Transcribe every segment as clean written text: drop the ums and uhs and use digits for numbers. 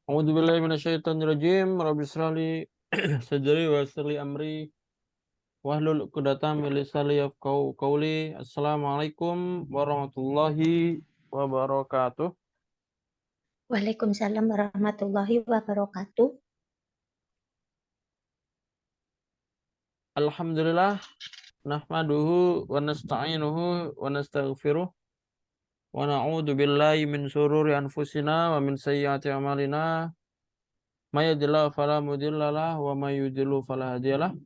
A'udzubillahi minasyaitonirrajim. Rabbi shrah li sadri wa yassir li amri wahlul 'uqdatam min lisani yafqahu qawli. Assalamualaikum warahmatullahi wabarakatuh. Waalaikumsalam warahmatullahi wabarakatuh. Alhamdulillah nahmaduhu wa nasta'inuhu wa nastaghfiruh wa na'udzu billahi min shururi anfusina wa min sayyiati a'malina. May yahdihillahu fala mudhillalah wa may yudhlil fala hadiyalah.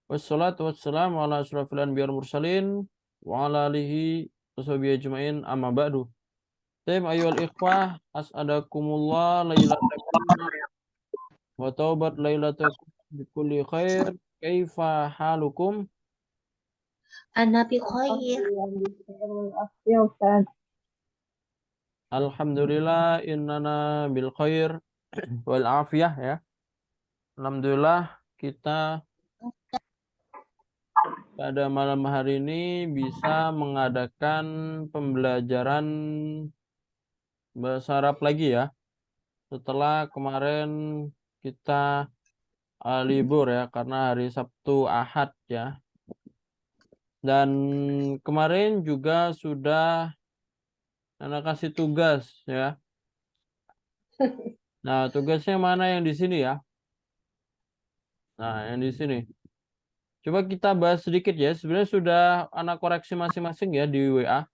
Wassalatu wassalamu ala asyrafil anbiya'i wal mursalin wa ala alihi washabihi ajmain amma ba'du. Tayyib ayyuhal ikhwah, as'adakumullah lailatakum wa taubat lailatakum bikulli khair. Kaifa halukum? Ana bi khair. Ya Ustaz. Alhamdulillah innana bil khair wal afiyah ya. Alhamdulillah kita pada malam hari ini bisa mengadakan pembelajaran bahasa Arab lagi ya. Setelah kemarin kita libur ya karena hari Sabtu Ahad ya. Dan kemarin juga sudah anak kasih tugas ya. Nah, tugasnya mana yang di sini ya? Nah, yang di sini. Coba kita bahas sedikit ya. Sebenarnya sudah anak koreksi masing-masing ya di WA.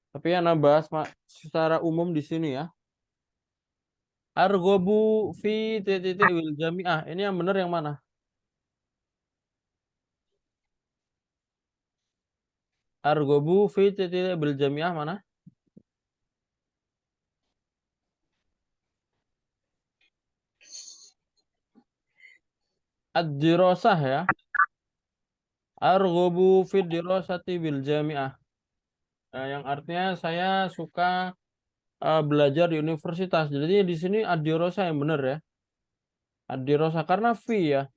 Tapi anak bahas secara umum di sini ya. Argobu fi titik wil jami'ah. Ini yang benar yang mana? Argobu fi titik bil jami'ah mana? Ad-dirasah ya. Argobu fi dirasati bil jami'ah. Nah, yang artinya saya suka belajar di universitas. Jadi di sini ad-dirasah yang benar ya. Ad-dirasah karena fi ya.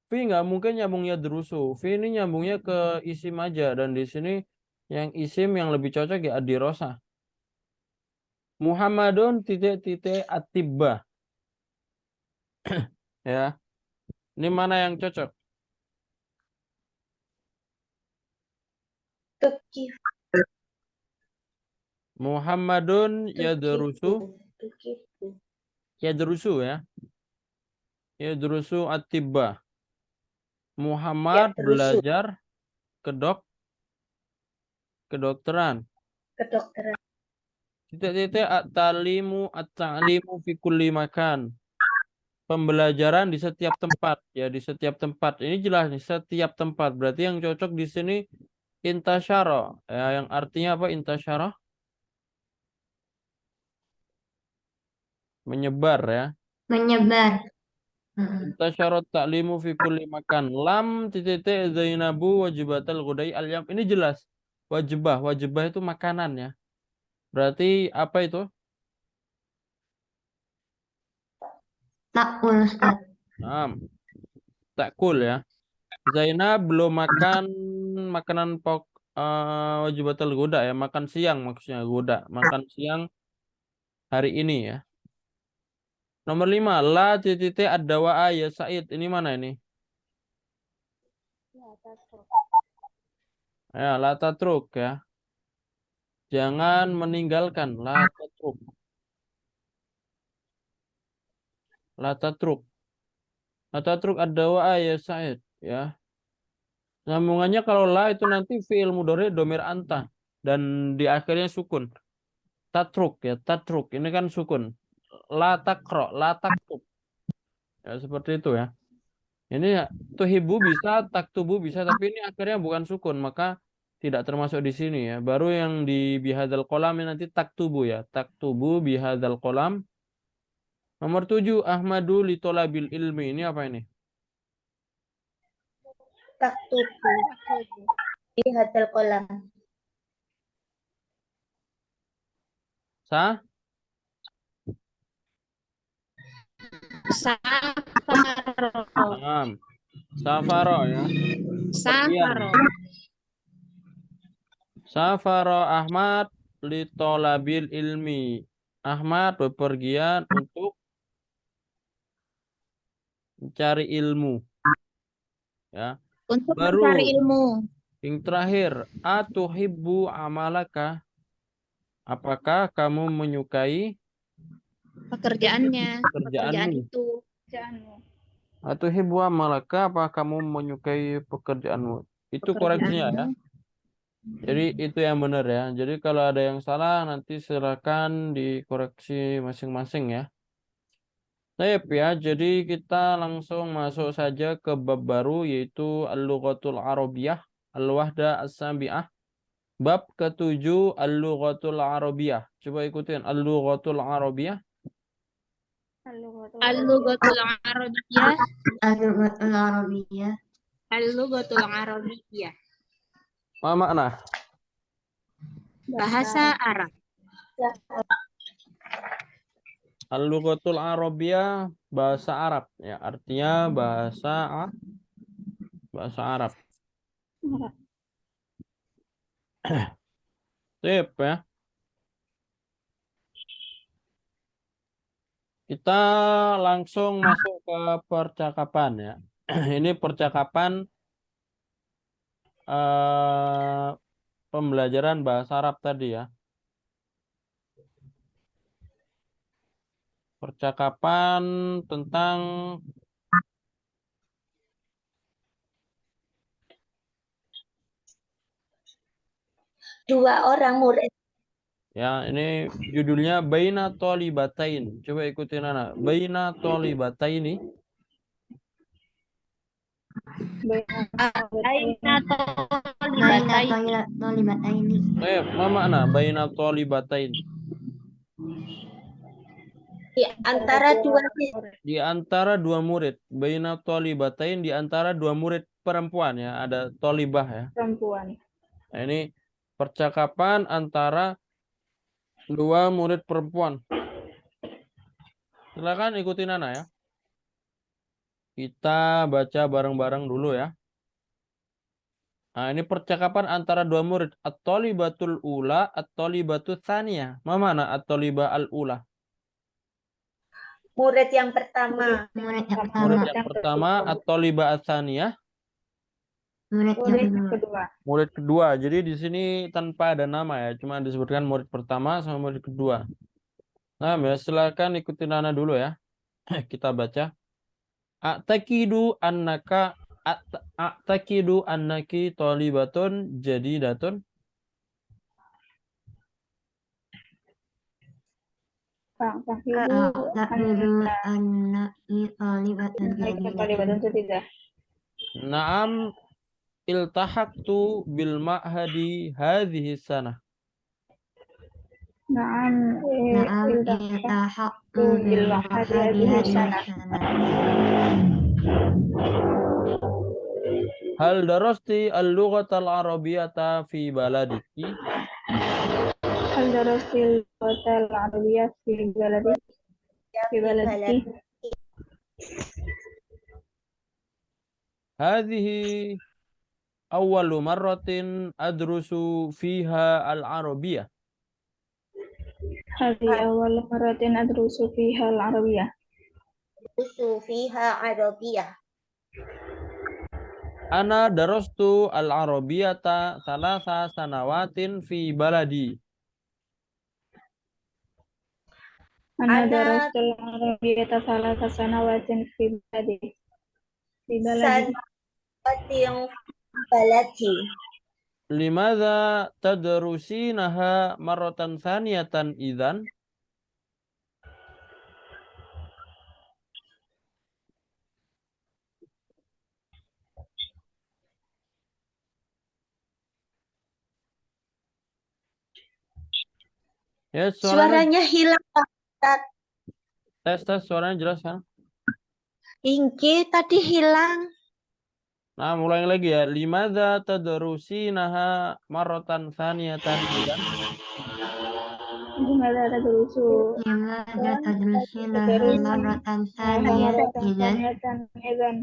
Fi nggak mungkin nyambungnya drusu. Fi ini nyambungnya ke isim aja dan di sini yang isim yang lebih cocok ya ad-dirasah. Muhammadun titik atibah. Ya. Ini mana yang cocok? Tukif. Muhammadun yadrusu. Tukifu. Yadrusu ya. Yadrusu atibah. Muhammad Yadrusu. belajar kedokteran. Kedokteran. Titik at-ta'limu fi kulli makan. Pembelajaran di setiap tempat ya, di setiap tempat. Ini jelas nih, setiap tempat. Berarti yang cocok di sini intasyara. Ya, yang artinya apa intasyara? Menyebar ya. Menyebar. Intasyara ta'limu fi kulli makan. Lam titik Zainabu wajibatal ghudai al-yam. Ini jelas. Wajibah, wajibah itu makanan ya. Berarti apa itu? Takul, Ustaz. Nah, takul ya. Zainab belum makan makanan wajibatul goda ya, makan siang maksudnya goda, makan siang hari ini ya. Nomor 5, la titik ad-dawa'a ya Said. Ini mana ini? Ya, la tatruk ya. Jangan meninggalkan, la tatruk. La tatruk. La tatruk ad-dawa'a ya Said ya. Sambungannya kalau la itu nanti fi'il mudhari domir anta dan di akhirnya sukun. Tatruk ya, tatruk. Ini kan sukun. La takro, la taktub. Ya, seperti itu ya. Ini ya, tuhibu bisa, taktubu bisa, tapi ini akhirnya bukan sukun, maka tidak termasuk di sini ya. Baru yang di bihadzal kolam ini nanti taktubu ya. Taktubu bihadzal kolam. Nomor 7, Ahmadu litolabil ilmi. Ini apa ini? Taktubu. Di hadal kolam. Sah? Safaro. Safaro ya. Safaro. Safaro Ahmad litolabil ilmi. Ahmad bepergian untuk mencari ilmu. Ya. Untuk Baru mencari ilmu. yang terakhir, atuhibbu amalaka. Apakah kamu menyukai Pekerjaannya. Pekerjaan pekerjaanmu? itu. Atuhibbu amalaka, apa kamu menyukai pekerjaanmu? Itu koreksinya ya. Pekerjaanmu. Jadi itu yang benar ya. Jadi kalau ada yang salah nanti silakan dikoreksi masing-masing ya. Baik ya, jadi kita langsung masuk saja ke bab baru yaitu Al-Lughatul Arabiyah, Al-Wahda As-Sabi'ah. Bab ke-7 Al-Lughatul Arabiyah. Coba ikutin Al-Lughatul Arabiyah. Al-Lughatul Arabiyyah. Al-Lughatul Arabiyyah. Al-Lughatul Arabiyyah. Apa makna? Bahasa Arab. Al-Lughatul Arabiyah bahasa Arab ya, artinya bahasa Arab. Sip ya. Kita langsung masuk ke percakapan ya. Ini percakapan pembelajaran bahasa Arab tadi ya. Percakapan tentang Dua orang murid. ya, ini judulnya Baina Tholibatain. Coba ikutin anak. Baina Tholibataini. Aina Tholibataini. Apa makna Baina Tholibatain? Di antara dua Di antara dua murid. Baina Tholibatain, di antara dua murid perempuan ya. Ada Tholibah ya. perempuan. Nah, ini percakapan antara dua murid perempuan. Silakan ikutin Nana ya. Kita baca bareng-bareng dulu ya. Nah, ini percakapan antara dua murid. At-Tholibatul ula, At-Tholibatul tsaniyah. Mana At-Tholibah al-ula? murid yang pertama. Murid yang pertama, At-Tholibah ats-tsaniyah. Murid yang kedua. Murid kedua. Jadi di sini tanpa ada nama ya, cuma disebutkan murid pertama sama murid kedua. Nah, ya, silakan ikutin Nana dulu ya. Kita baca. A'taqidu annaki tholibatun jadidatun. Naam iltahaqtu bil ma'hadi hadhihi sanah. Naam. iltahaqtu bil ma'hadi hadhihi sanah. Hal darasti al-lughatal arabiyyata fi baladiki? Hal darasil hotel Arabiyyah fi baladiki? Hadhihi awwalu marratin adrusu fiha al-arabiyyah. Hadhihi awwal maratin adrusu fiha al-Arabiyyah. Ana darastu al-arabiyyata thalatha sanawatin fi baladi. Ana darastu al-Arabiyyata thalatha sanawatin fi baladi. Limadha tadrusinaha marratan thaniyatan idzan? Ya, Suaranya hilang, Pak. tes suaranya jelas kan? Ingki tadi hilang. Nah, mulai lagi ya. Limadza tadrusinaha marratan tsaniyatan idzan? Limadha tadrusu marratan tsaniyatan idzan?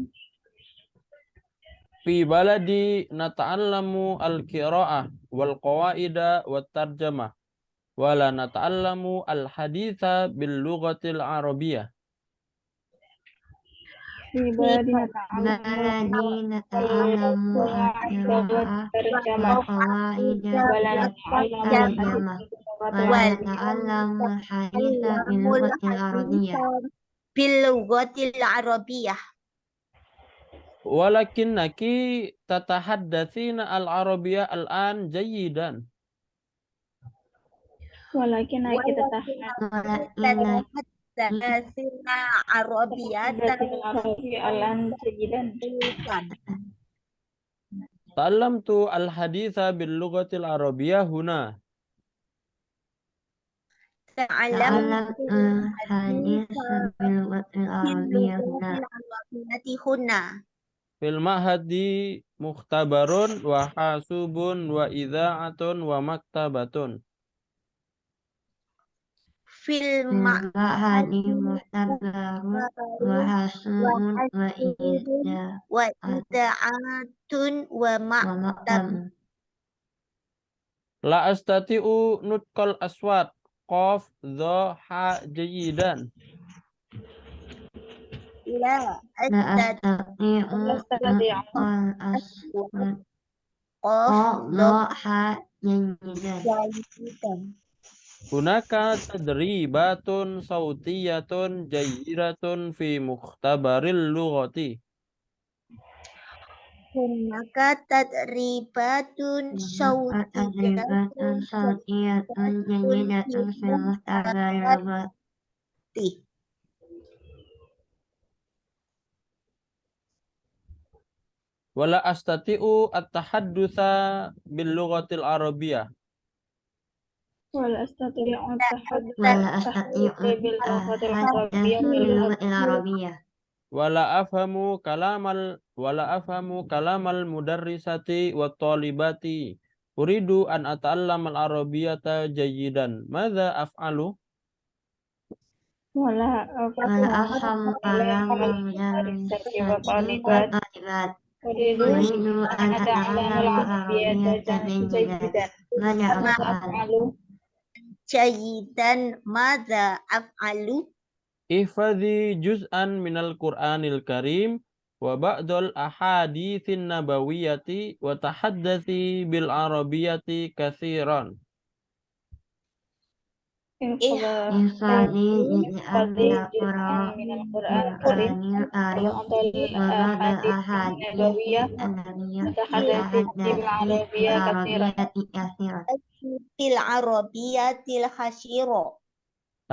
Fi baladi nata'allamu al-qira'ah wal qawaida wat tarjamah wa la nata'allamu al-haditha bil lughatil arabiyyah. في بلد نتعلم بلد نتعلم القراءة الترجمة والقواعد ولا نتعلم الترجمة اللغة ولا نتعلم الحديث باللغة العربية باللغة العربية walakinnaki tatahaddatsina al-arabiyya al-an jayyidan. ولكن تتحدث ولكنك عربية العربية الآن جيدا. Ta'allamtu al-haditha bil lughatil arabiyyah huna. تعلمت الحديث باللغة العربية هنا هنا Fil ma'hadi mukhtabarun wa hasubun wa idha'atun wa maktabatun. في في المعهد محتبر وحاسوب وإذاعة ومكتب ومكتب La astati'u nutqal aswat qaf dha ha jayidan. لا لا أستطيع أستطيع الأصوات قاف ضاحى جيدا جيدا Hunaka tadribatun sautiyatun jayiratun fi mukhtabaril lughati. هناك تدريبات صوتية تدريبات صوتية جيدة في مختبر اللغات Wala astati'u at-tahaddutsa bil lughatil arabiyyah. ولا أستطيع التحدث ولا أستطيع باللغة التحدث العربية باللغة العربية Wala afhamu kalamal mudarrisati wat talibati. Uridu an ata'allam al-arabiyyata jayidan. Madza af'alu? ولا ولا أفهم كلام المدرسة والطالبات أريد أريد أن أن أتعلم أتعلم العربية العربية جيدا ماذا أفعل؟ جيدا ماذا أفعل Ihfadhi juz'an minal Qur'anil Karim wa ba'dal ahaditsin nabawiyyati wa tahaddathi bil arabiyyati katsiran. إنفادي جزءا من القرآن الكريم وبعض الأحاديث النبوية وتحدث بالعربية كثيرا في العربية الخشيرة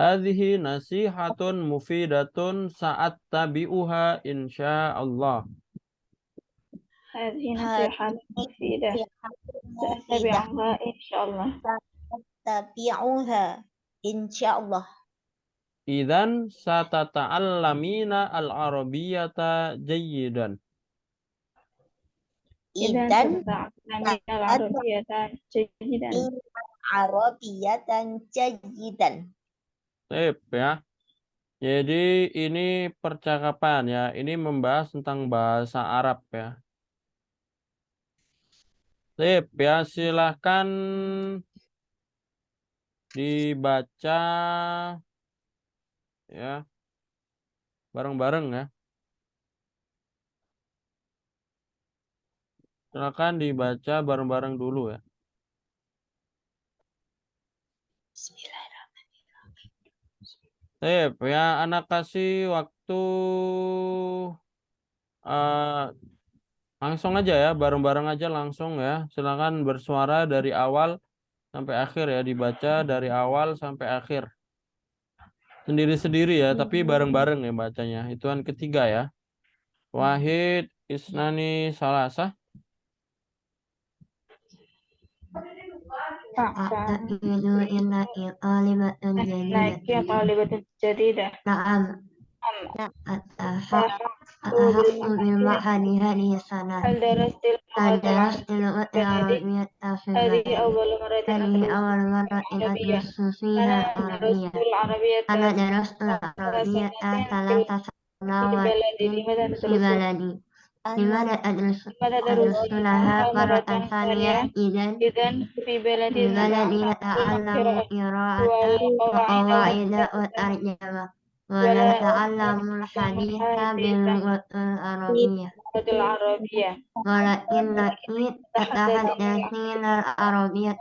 Hadhihi nasihatun mufidatun sa'at tabi'uha insyaallah. هذه نصيحة مفيدة سأتبعها إن شاء الله. تبعوها إن شاء الله. Idzan satata'allamina al-arabiyyata jayyidan. إذن تتعلمين العربية جيدا. عربية جيدا. Sip ya. Jadi ini percakapan ya. Ini membahas tentang bahasa Arab ya. Sip ya, silahkan dibaca ya. Bareng-bareng ya. Silakan dibaca bareng-bareng dulu ya. Sip ya, anak kasih waktu langsung aja ya, bareng-bareng aja langsung ya. Silakan bersuara dari awal sampai akhir ya, dibaca dari awal sampai akhir. Sendiri-sendiri ya, tapi bareng-bareng ya bacanya. Hitungan ketiga ya. Wahid, isnani, salasah. أعتقد أنك طالبة جيدة. طالبة جديدة. نعم أتحق بالمعهد هذه السنة. هل درست درست اللغة العربية في هذه المعهد. أول مرة هذه أول مرة أدرس فيها العربية. أنا درست العربية 3 سنوات في بلدي. لماذا أدرسها مرة ثانية؟ إذن في بلدي نتعلم قراءة وقواعد والترجمة ونتعلم الحديث باللغة العربية العربية ولكنني أتحدثين العربية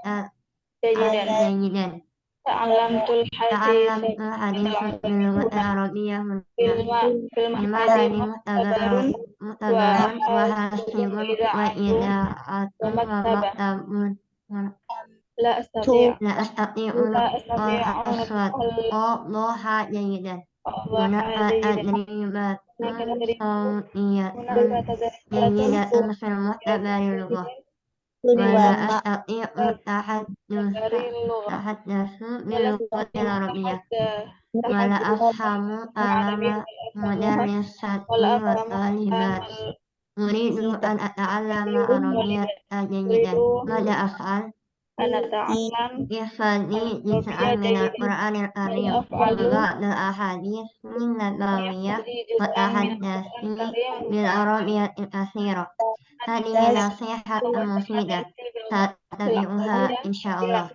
جيدا. جيدا. تعلمت الحديث تعلمت الحديث باللغة العربية هنا في في المعهد معهد مختبر وحاسب وإذاعة ومكتب. لا أستطيع لا أستطيع الأصوات ضوحة جيدا. هناك تدريبات صوتية جيدة في المختبر اللغة ولا أستطيع التحدث باللغة العربية ولا أفهم كلام مدرستي والطالبات. أريد أن أتعلم عربية جيدا. ماذا أفعل؟ أن أتعلم يحفظني جزءا من القرآن الكريم وبعض الأحاديث النبوية وتحدثي بالعربية كثيرا. هذه نصيحة مفيدة سأتبعها إن شاء الله.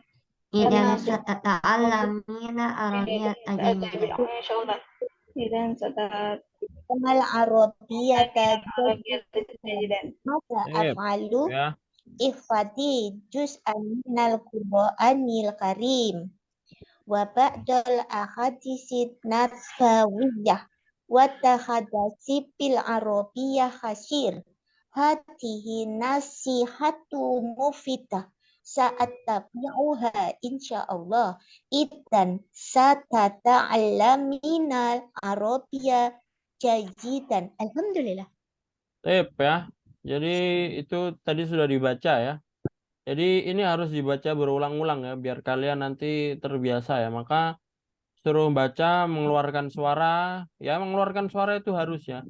إذا ستتعلمين عربية جيدا. إن شاء الله. إذا ستتعلم العربية جيدا. ماذا أفعل؟ Ya. إخفادي جزءا من القرآن الكريم وبعض الأحاديث النبوية وتحدث بالعربية كثير. هذه نصيحة مفيدة سأتبعها إن شاء الله. إذا ستتعلمين العربية جيدا. Alhamdulillah. Ya. Jadi itu tadi sudah dibaca ya. Jadi ini harus dibaca berulang-ulang ya, biar kalian nanti terbiasa ya. Maka suruh baca, mengeluarkan suara. Ya, mengeluarkan suara itu harus ya.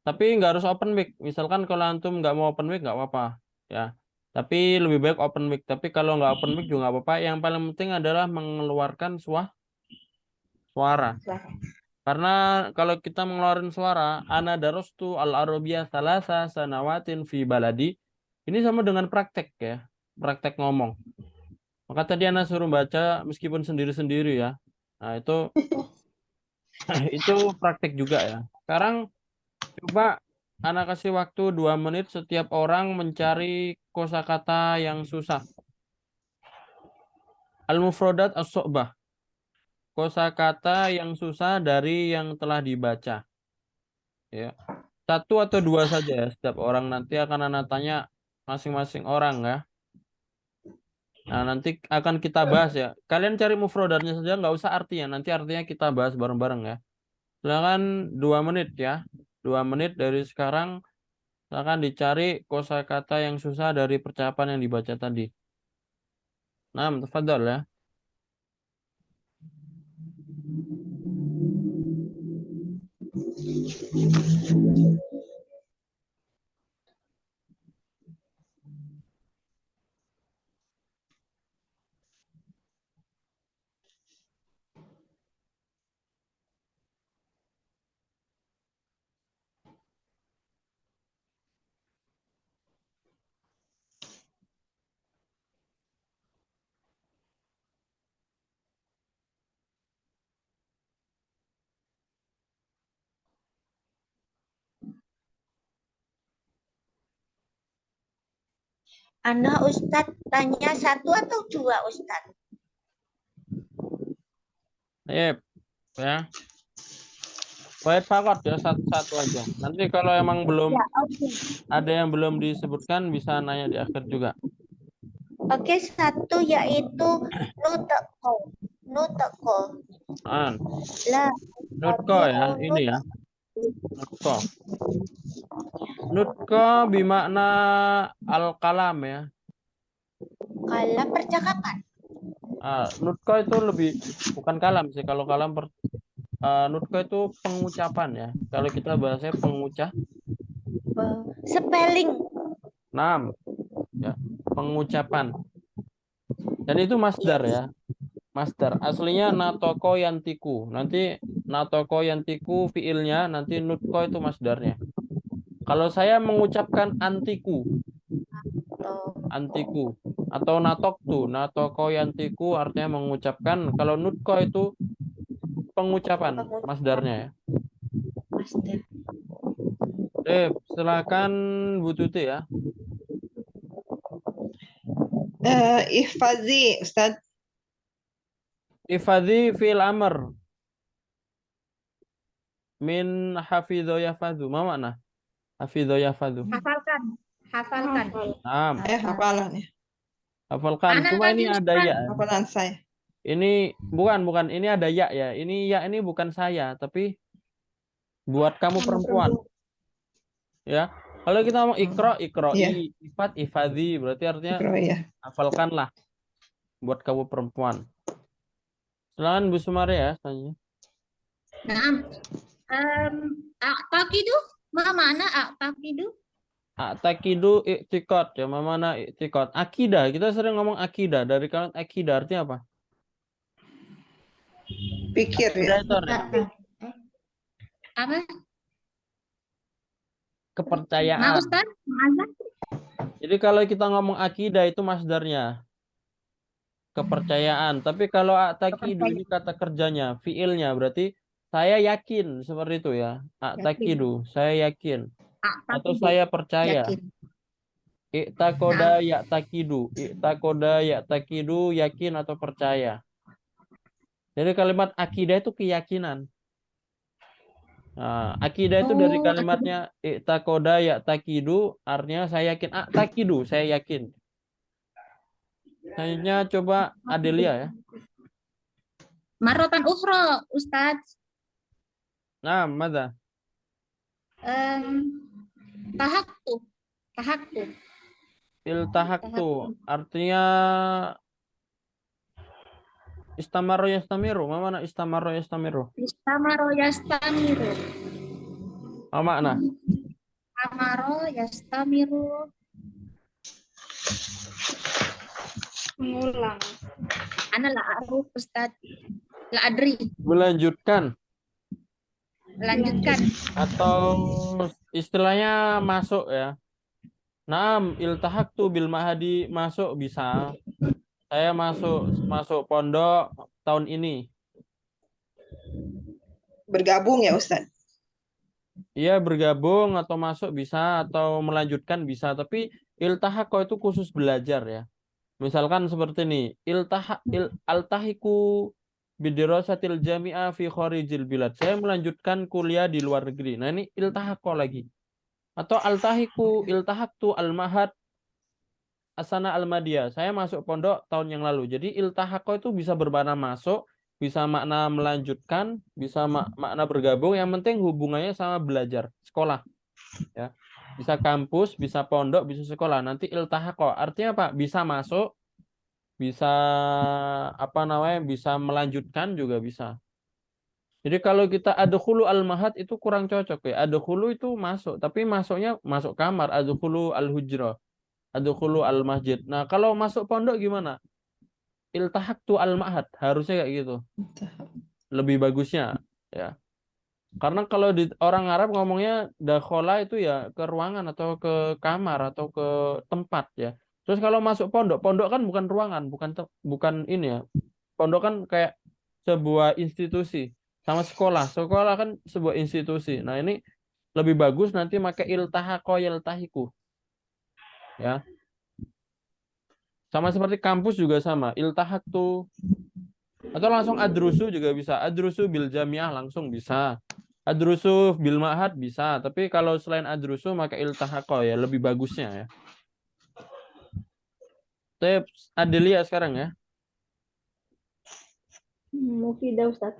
Tapi nggak harus open mic. Misalkan kalau antum nggak mau open mic nggak apa-apa ya. Tapi lebih baik open mic. Tapi kalau nggak open mic juga nggak apa-apa. Yang paling penting adalah mengeluarkan suara. Karena kalau kita mengeluarkan suara, ana darastu al-arabiyah salasa sanawatin fi baladi. Ini sama dengan praktek ya. Praktek ngomong. Maka tadi ana suruh baca meskipun sendiri-sendiri ya. Nah, itu praktek juga ya. Sekarang coba ana kasih waktu 2 menit setiap orang mencari kosakata yang susah. Al-mufradat as-su'bah. Kosakata yang susah dari yang telah dibaca. Ya. 1 atau 2 saja ya setiap orang, nanti akan ana tanya masing-masing orang ya. Nah, nanti akan kita bahas ya. Kalian cari mufradatnya saja, nggak usah artinya. Nanti artinya kita bahas bareng-bareng ya. Silakan 2 menit ya. 2 menit dari sekarang. Silakan dicari kosakata yang susah dari percakapan yang dibaca tadi. Nah, tafadhal ya. Ana Ustadz tanya 1 atau 2 Ustadz? Ya. Baik fakot ya, satu aja. Nanti kalau emang belum ada yang belum disebutkan bisa nanya di akhir juga. Oke, 1 yaitu nutqo. La Nutko ya, ini ya. Nutko bimakna al-kalam ya. kalam percakapan. Nutko itu lebih bukan kalam sih. Kalau kalam nutko itu pengucapan ya. Kalau kita bahasanya Spelling. 6 ya, pengucapan. Dan itu masdar ya. Masdar aslinya natoko yantiku. Nanti natoko yantiku fiilnya, nanti nutko itu masdarnya. Kalau saya mengucapkan antiku atau natoktu, natoko yantiku artinya mengucapkan. Kalau nutko itu pengucapan masdarnya ya. Master. Silakan Bu Tuti ya. Ihfazi, Ustaz. Ifadhi fil amr min hafidho yafadhu. Ma makna? Hafidho yafadhu. Hafalkan. Hafalkan. Naam, Hafalan ya. hafalkan. Anak Cuma lagi, ini ada Ustaz. ya. Hafalan saya. Ini bukan. Ini ada ya ya. Ini ya ini bukan saya, tapi buat kamu perempuan. Ya. Kalau kita ngomong ikroi, Iya. ifat, ifadhi, berarti artinya Ikro ya. hafalkanlah buat kamu perempuan. Silakan Bu Sumari ya, tanya. Naam. A'taqidu. Ma mana a'taqidu? Takidu i'tiqad ya, mana i'tiqad? Akidah, kita sering ngomong akidah. Dari kalimat akidah artinya apa? Pikir Akidah ya. itu artinya Apa? kepercayaan. Ma Ustaz? Ma'azan? Jadi kalau kita ngomong akidah itu masdarnya kepercayaan. Tapi kalau takidu ini kata kerjanya, fiilnya berarti saya yakin seperti itu ya. Takidu, saya yakin atau A'taqidu. saya percaya. Yakin. I'takoda ya'takidu. I'takoda ya'takidu, yakin atau percaya. Jadi kalimat akidah itu keyakinan. Nah, akidah itu dari kalimatnya i'takoda ya'takidu, artinya saya yakin. Takidu, saya yakin. Selanjutnya coba Adelia ya. Marotan ukhra, Ustaz. Nah, mana? Tahaktu. Tahaktu. Iltahaktu, artinya istamaro yastamiru. Mana istamaro yastamiru? Istamaro yastamiru. Apa makna? Amaro yastamiru. Mengulang. Ana la aruf, Ustaz. La adri. Melanjutkan Lanjutkan. atau istilahnya masuk ya. Naam, iltahaktu bil mahadi, masuk bisa. Saya masuk pondok tahun ini. Bergabung ya Ustaz. Iya, bergabung atau masuk bisa atau melanjutkan bisa, tapi iltahaqo itu khusus belajar ya. Misalkan seperti ini, altahiku bidirasatil jami'ah fi kharijil bilad. Saya melanjutkan kuliah di luar negeri. Nah, ini iltahaqo lagi. Atau iltahaqtu al-mahad asana al-madiyah. Saya masuk pondok tahun yang lalu. Jadi iltahaqo itu bisa bermakna masuk, bisa makna melanjutkan, bisa makna bergabung. Yang penting hubungannya sama belajar, sekolah. Ya. Bisa kampus, bisa pondok, bisa sekolah. Nanti iltahaqo. Artinya apa? Bisa masuk, bisa bisa melanjutkan juga bisa. Jadi kalau kita adkhulu al-mahad itu kurang cocok ya. Adkhulu itu masuk, tapi masuknya masuk kamar, adkhulu al-hujrah, adkhulu al-masjid. Nah, kalau masuk pondok gimana? Iltahaqtu al-mahad, harusnya kayak gitu. Lebih bagusnya ya. Karena kalau di orang Arab ngomongnya dakhola itu ya ke ruangan atau ke kamar atau ke tempat ya. Terus kalau masuk pondok, pondok kan bukan ruangan, bukan ini ya. Pondok kan kayak sebuah institusi sama sekolah. Sekolah kan sebuah institusi. Nah, ini lebih bagus nanti pakai iltahaqo yaltahiku. Ya. Sama seperti kampus juga sama, iltahaqtu atau langsung adrusu juga bisa. Adrusu bil jamiah langsung bisa. Adrusu bil ma'had bisa, tapi kalau selain adrusu maka iltahaqo ya lebih bagusnya ya. Tips Adelia sekarang ya. Mufidah Ustaz.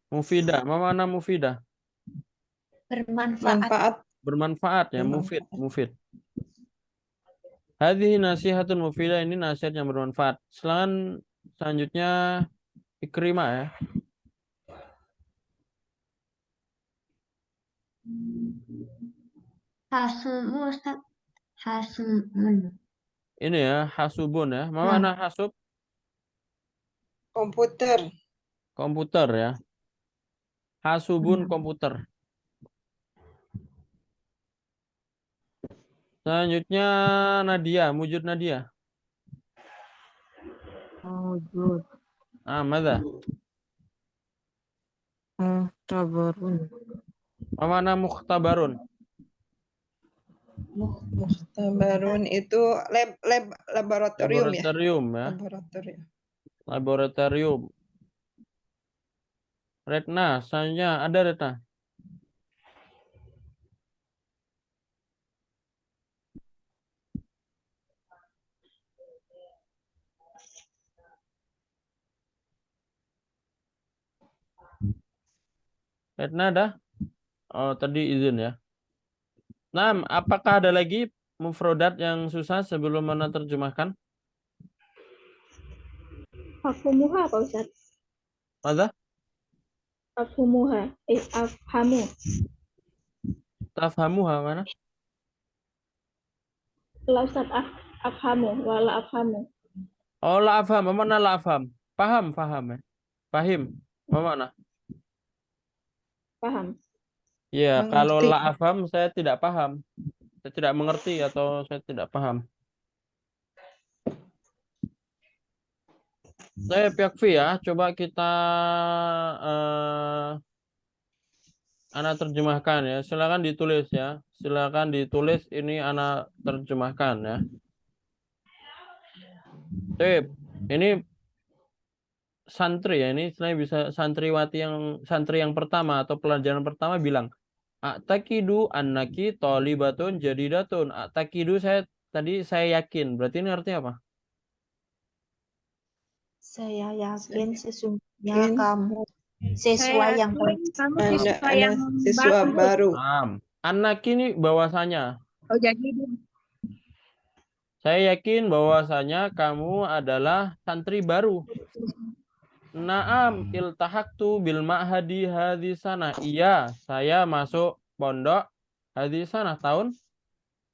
Mufidah, mana mufidah? Bermanfaat. Manfaat. Bermanfaat ya, mufid. Hadhihi nasihatun mufidah, ini nasihat yang bermanfaat. Selanjutnya Ikrimah ya. Hasubun, Ustaz. Hasubun. Ini ya, hasubun ya. Mana hasub? Komputer. Komputer ya. Hasubun komputer. Selanjutnya Nadia, mujud Nadia. Wujud. Mada? Muhtabarun. Mana mukhtabarun? Muhtabarun itu laboratorium ya. Laboratorium ya. Laboratorium. Laboratorium. Retna, selanjutnya ada Retna. Retna ada? Oh, tadi izin ya. Nah, apakah ada lagi mufrodat yang susah sebelum Mana terjemahkan? Afhumuha apa Ustaz? Mada? Afhumuha. Afhamu. Tafhamuha mana? La Ustaz afhamu. Wala afhamu. Oh, la afham. Mana la afham? Paham ya. Pahim. Mana? Paham. Ya, kalau Mengerti. la afham saya tidak paham. Saya tidak mengerti atau saya tidak paham. Saya Yakfi ya, coba kita Ana terjemahkan ya. Silakan ditulis ya. Silakan ditulis ini Ana terjemahkan ya. Sip. Ini santri ya, ini istilahnya bisa santri yang pertama atau pelajaran pertama bilang A'taqidu annaki thalibatun jadidatun. A'taqidu tadi saya yakin. Berarti ini artinya apa? Saya yakin sesungguhnya Yakin. kamu siswa Saya yang yakin kamu siswa yang Anak siswa baru. Annaki ini bahwasanya. Oh, jadi Saya yakin bahwasanya kamu adalah santri baru. Naam iltahaqtu bil ma'hadi hadis sana. Iya, saya masuk pondok hadis sana tahun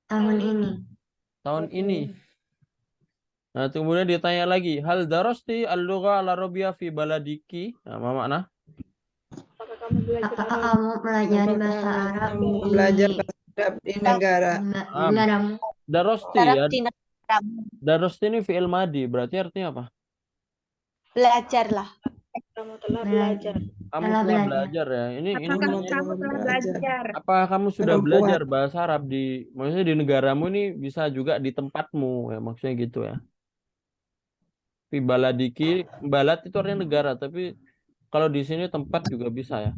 ini. ini. Nah, kemudian ditanya lagi, hal darasti al-lugha al-arabiyah fi baladiki? Nah, apa makna? Apakah kamu belajar Apakah Arab? kamu pelajari bahasa Arab Kamu belajar bahasa Arab di negara. negaramu? Darasti Arab ya. di negaramu. Darasti ini fi'il madi, berarti artinya apa? Belajarlah. Kamu telah belajar. Kamu Telah telah belajar. belajar ya. Ini apakah maksudnya, kamu telah belajar? apakah kamu sudah Perempuan. belajar bahasa Arab maksudnya di negaramu ini bisa juga di tempatmu ya, maksudnya gitu ya. Fi baladiki, balad itu artinya negara, tapi kalau di sini tempat juga bisa ya.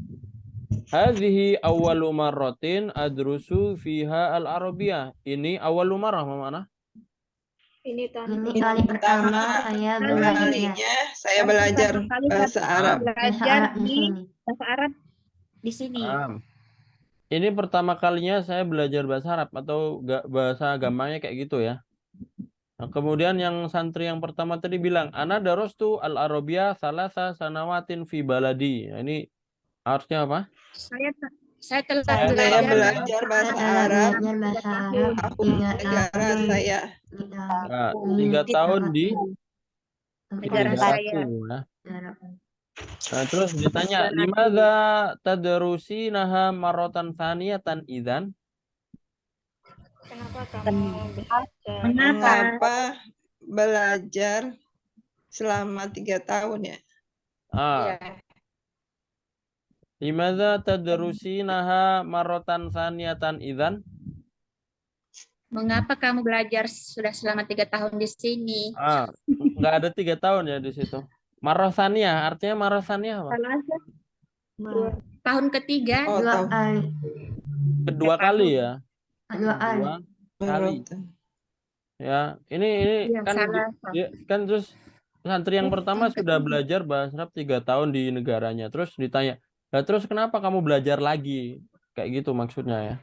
Hadhihi awwalu marratin adrusu fiha al-arabiyah. Ini awwalu marrah mana? Ini tanda. Ini kali pertama saya belajar Kalinya saya belajar Kali bahasa Arab. bahasa belajar Arab di di sini. bahasa Arab di sini. Ini pertama kalinya saya belajar bahasa Arab atau bahasa gampangnya kayak gitu ya. Nah, kemudian yang santri yang pertama tadi bilang, ana darastu al-arabiyah salasa sanawatin fi baladi. Nah, ini artinya apa? Saya telah Saya belajar bahasa Saya Arab belajar bahasa Arab tahun 3 negara tahun. saya. Nah, 3 tahun di Negara saya. ya. Nah, terus ditanya, limadza tadrusinaha marratan tsaniyatan idzan? Kenapa kamu belajar? Mengapa belajar selama 3 tahun ya? Limadza tadrusinaha marratan tsaniyatan idzan? Mengapa kamu belajar sudah selama 3 tahun di sini? Nggak ada 3 tahun ya di situ. Marrosania, artinya marrosania apa? Tahun ketiga. Oh, Dua tahu. kali. Kedua kali ya. Dua kali. Dua kali. Ya, ini Iya, kan salah. kan terus santri yang pertama sudah belajar bahasa Arab 3 tahun di negaranya. Terus ditanya, "Lah terus kenapa kamu belajar lagi?" Kayak gitu maksudnya ya.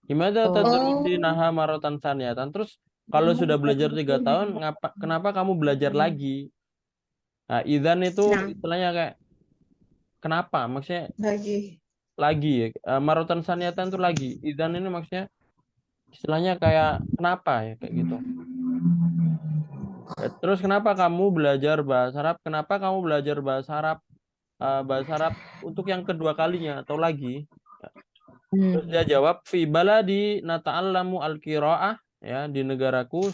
Gimana tadrusinaha marratan tsaniyatan? Terus kalau sudah belajar 3 tahun, kenapa kamu belajar lagi? Nah, idzan itu istilahnya kayak kenapa? Maksudnya lagi ya. Marratan tsaniyatan itu lagi. Idzan ini maksudnya istilahnya kayak kenapa ya kayak gitu. Terus kenapa kamu belajar bahasa Arab? Kenapa kamu belajar bahasa Arab? Bahasa Arab untuk yang kedua kalinya atau lagi? Terus dia jawab fi baladi nata'allamu al-qiraah ya, di negaraku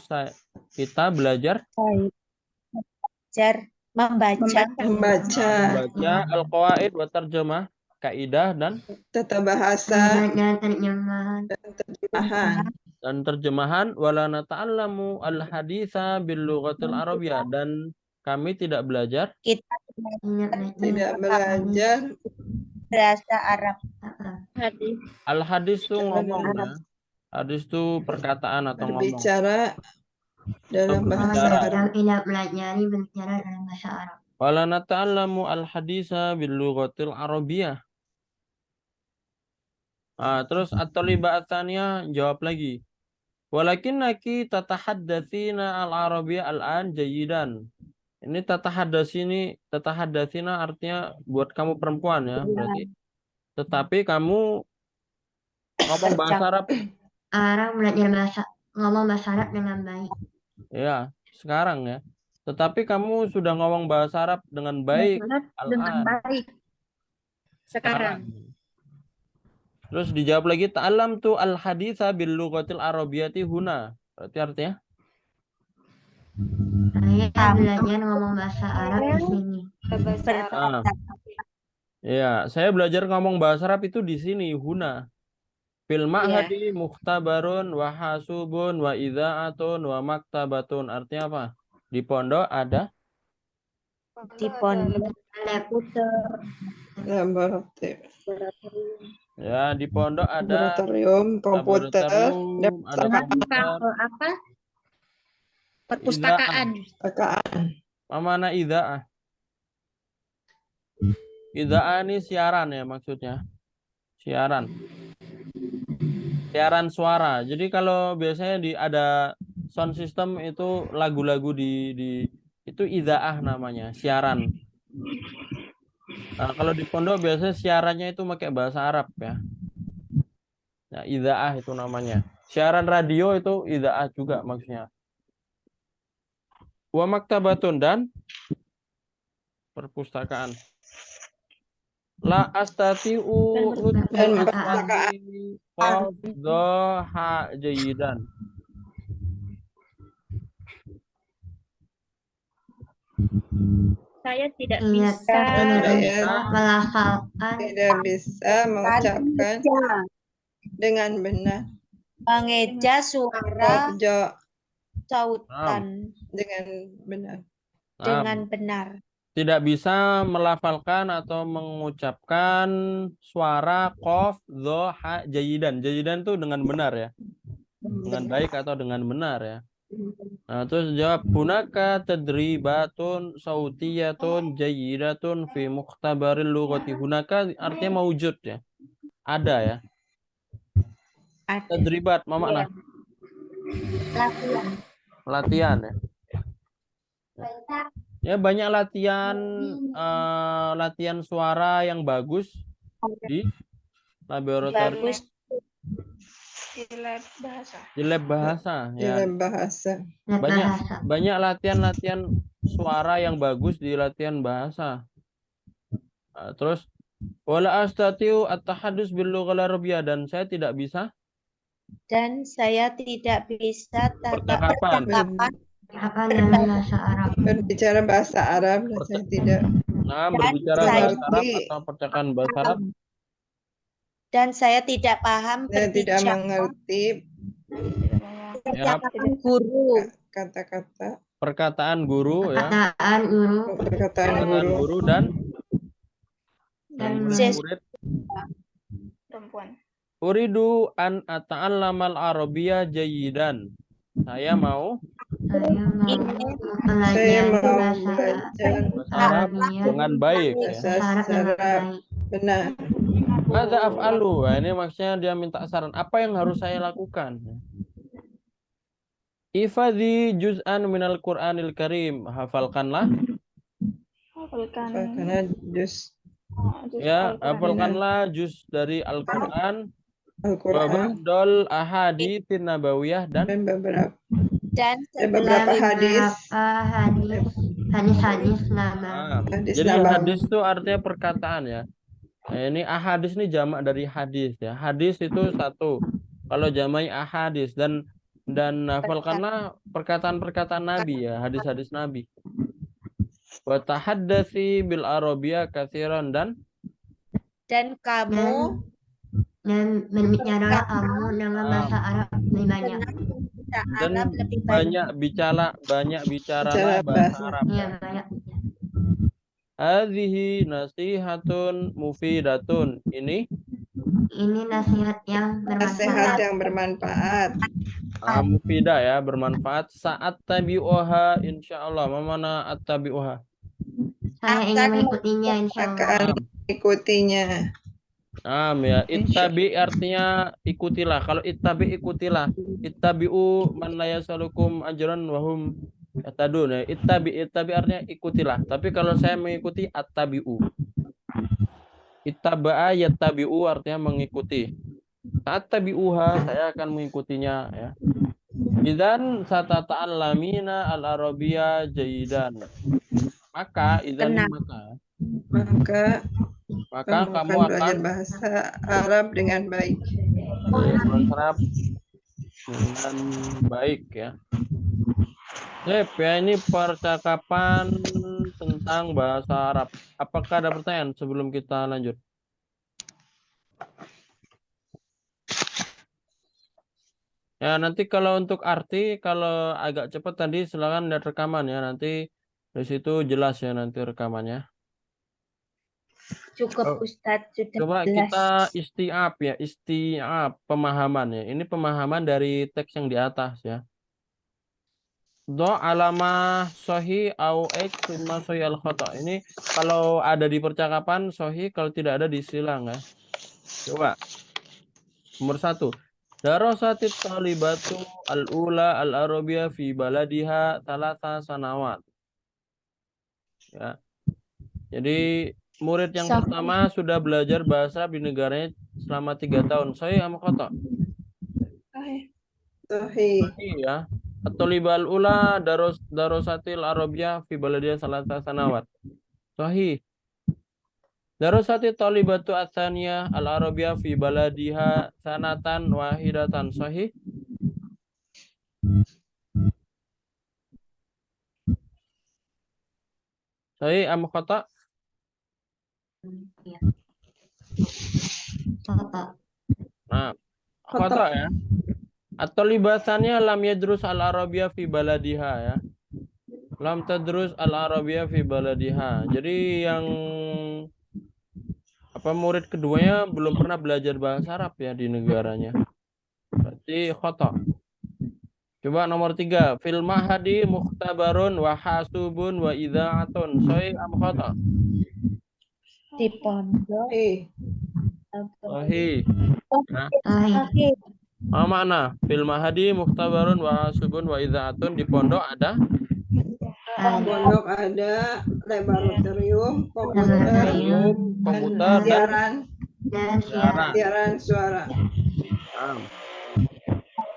kita belajar Membaca al-qawaid wa tarjamah. kaidah Tata bahasa dan terjemahan. dan terjemahan wala nata'allamu al-haditsa bil lughatil arabiyyah, dan kami tidak belajar Kita tidak belajar bahasa Arab. Hadis. al-hadis tuh Bicara ngomong dalam- ya. Hadis tuh perkataan atau ngomong. berbicara dalam Atau bahasa berbicara. Arab. Tidak pelajari berbicara dalam bahasa Arab. Wala nata'allamu al-haditsa bil lughatil arabiyyah. Terus at-talibah atsaniyah jawab lagi. Walakinnaki tatahaddatsina al-arabiyyah al-an jayidan. Ini tatahaddatsina artinya buat kamu perempuan ya, berarti. Tetapi kamu ngomong bahasa Arab Arab belajar ngomong bahasa Arab dengan baik. ya, sekarang ya. Tetapi kamu sudah ngomong bahasa Arab dengan baik Dengan al-an. baik. Sekarang. Terus dijawab lagi ta'allam tu al-haditsa bil lughatil arabiyyati huna. Berarti artinya Saya belajar ngomong bahasa Arab di sini. Bahasa Arab. ya, saya belajar ngomong bahasa Arab itu di sini huna. Fil ma'hadi mukhtabarun wa hasubun wa idza'atun wa maktabatun. Artinya apa? Di pondok ada Di pondok ya, di pondok ada laboratorium komputer, laboratorium, ada komputer. Apa? Perpustakaan. Mana idza'ah? Idza'ah ini siaran ya maksudnya. Siaran suara. Jadi kalau biasanya ada sound system itu lagu-lagu di itu idza'ah namanya, siaran. Nah, kalau di pondok biasanya siarannya itu pakai bahasa Arab ya. Nah, idza'ah itu namanya. Siaran radio itu idza'ah juga maksudnya. Wa maktabatun, dan perpustakaan. La astati'u Dan nutqu perpustakaan. qadha jayidan. Saya tidak Tidak bisa melafalkan tidak bisa mengucapkan dengan benar. mengeja suara Pojok sautan dengan benar. dengan benar. Tidak bisa melafalkan atau mengucapkan suara qaf dha ha jayidan. Jayidan itu dengan benar ya. Dengan baik atau dengan benar ya. Nah, terus jawab hunaka tadribatun sautiyatun jayidatun fi mukhtabaril lughati. Hunaka artinya mawujud ya. Ada ya. Ada Tadribat apa makna? latihan. Latihan ya. Ya, banyak latihan suara yang bagus di laboratorium, Bagus di lab bahasa. di lab bahasa ya. Dalam bahasa. Banyak latihan suara yang bagus di latihan bahasa. Terus wala astatiu at-tahaddus bil lughal arabiyyah, dan saya tidak bisa dan saya tidak bisa Percakapan. dalam bahasa Arab. Berbicara bahasa Arab dan saya tidak berbicara saya- bahasa Arab atau percakapan bahasa Arab. dan saya tidak paham saya tidak berbicara mengerti Ya, percakapan guru. kata-kata perkataan guru ya. Perkataan guru perkataan Perkataan guru. guru dan dan murid-murid. Perempuan. Uridu an ata'allamal arabiyyah jayidan. Saya mau saya mau Saya mempelajari mau bahasa belajar bahasa Arab Arabia dengan baik ya. bahasa Arab dengan secara baik. benar. Madza af'alu? Nah, ini maksudnya dia minta saran. Apa yang harus saya lakukan? Ifadhi juz'an minal Qur'anil Karim. Hafalkanlah Hafalkan. Karena juz ya, Al-Quran. hafalkanlah juz dari Al-Qur'an wa Al-Quran ba'dal ahaditsin nabawiyah, dan dan beberapa Dan beberapa hadis hadis nama. hadis jadi nabawi. hadis itu artinya perkataan ya. Nah, ini ahadis ini jamak dari hadis ya. Hadis itu satu. Kalau jamaknya ahadis, dan hafalkanlah perkataan-perkataan Nabi ya, hadis-hadis Nabi. Wa tahaddasi bil arabiyyah katsiran, dan Dan kamu dan berbicara kamu dengan bahasa Arab lebih banyak. bisa Dan Arab lebih banyak. banyak bicaralah Bicara bahasa bahasa. Arab. Iya, banyak. Hadhihi nasihatun mufidatun. Ini Ini nasihat yang Nasihat bermanfaat. yang bermanfaat. mufidah ya, bermanfaat. Saat tabi'uha insyaallah. Mana at-tabi'uha? Saya ingin Akan mengikutinya, insya Allah. Akan mengikutinya. Ya, ittabi artinya ikutilah. Kalau ittabi ikutilah. Ittabi'u man la yasalukum ajran wa hum yahtadun. Ya, ittabi artinya ikutilah. Tapi kalau saya mengikuti attabi'u. Ittaba'a yattabi'u artinya mengikuti. Saat tabi'uha saya akan mengikutinya ya. Idzan satata'allamina al-arabiyya jayidan. Maka idzan Maka maka kamu kamu akan belajar akan bahasa Arab dengan baik. berserap dengan baik ya. Sip, ya ini percakapan tentang bahasa Arab. Apakah ada pertanyaan sebelum kita lanjut? Ya, nanti kalau untuk arti, kalau agak cepat tadi silakan lihat rekaman ya. Nanti di situ jelas ya nanti rekamannya. cukup Ustadz sudah Coba jelas. kita isti'ab pemahaman ya. Ini pemahaman dari teks yang di atas ya. Do alamah sohi au ek summa sohi al khata. Ini kalau ada di percakapan sohi, kalau tidak ada disilang ya. Coba. Nomor 1. Darasatit talibatu al-ula al-arabiyah fi baladiha salasa sanawat. Ya. Jadi murid yang Sahih. pertama sudah belajar bahasa di negaranya selama 3 tahun. Sahih ama khata? Sahih. Sahih ya. At-talibal ula darasatil arabiyah fi baladiha salasa sanawat. Sahih. Darasati talibatu atsaniyah al-arabiyah fi baladiha sanatan wahidatan. Sahih. Sahih am khata? Iya. Khata. Nah, khata ya. Atau libasannya lam yadrus al-arabiyah fi baladiha ya. Lam tadrus al-arabiyah fi baladiha. Jadi yang murid keduanya belum pernah belajar bahasa Arab ya di negaranya. Berarti khata. Coba nomor 3. Fil mahadi mukhtabarun wa hasubun wa idza'atun. Sahih am khata? Di pondok. Sahih. Sahih. Apa makna? Fil mahadi mukhtabarun wa hasubun wa idza'atun. Di pondok ada Pondok ada laboratorium, komputer, Laboratorium. komputer dan siaran, Dan siaran. siaran suara.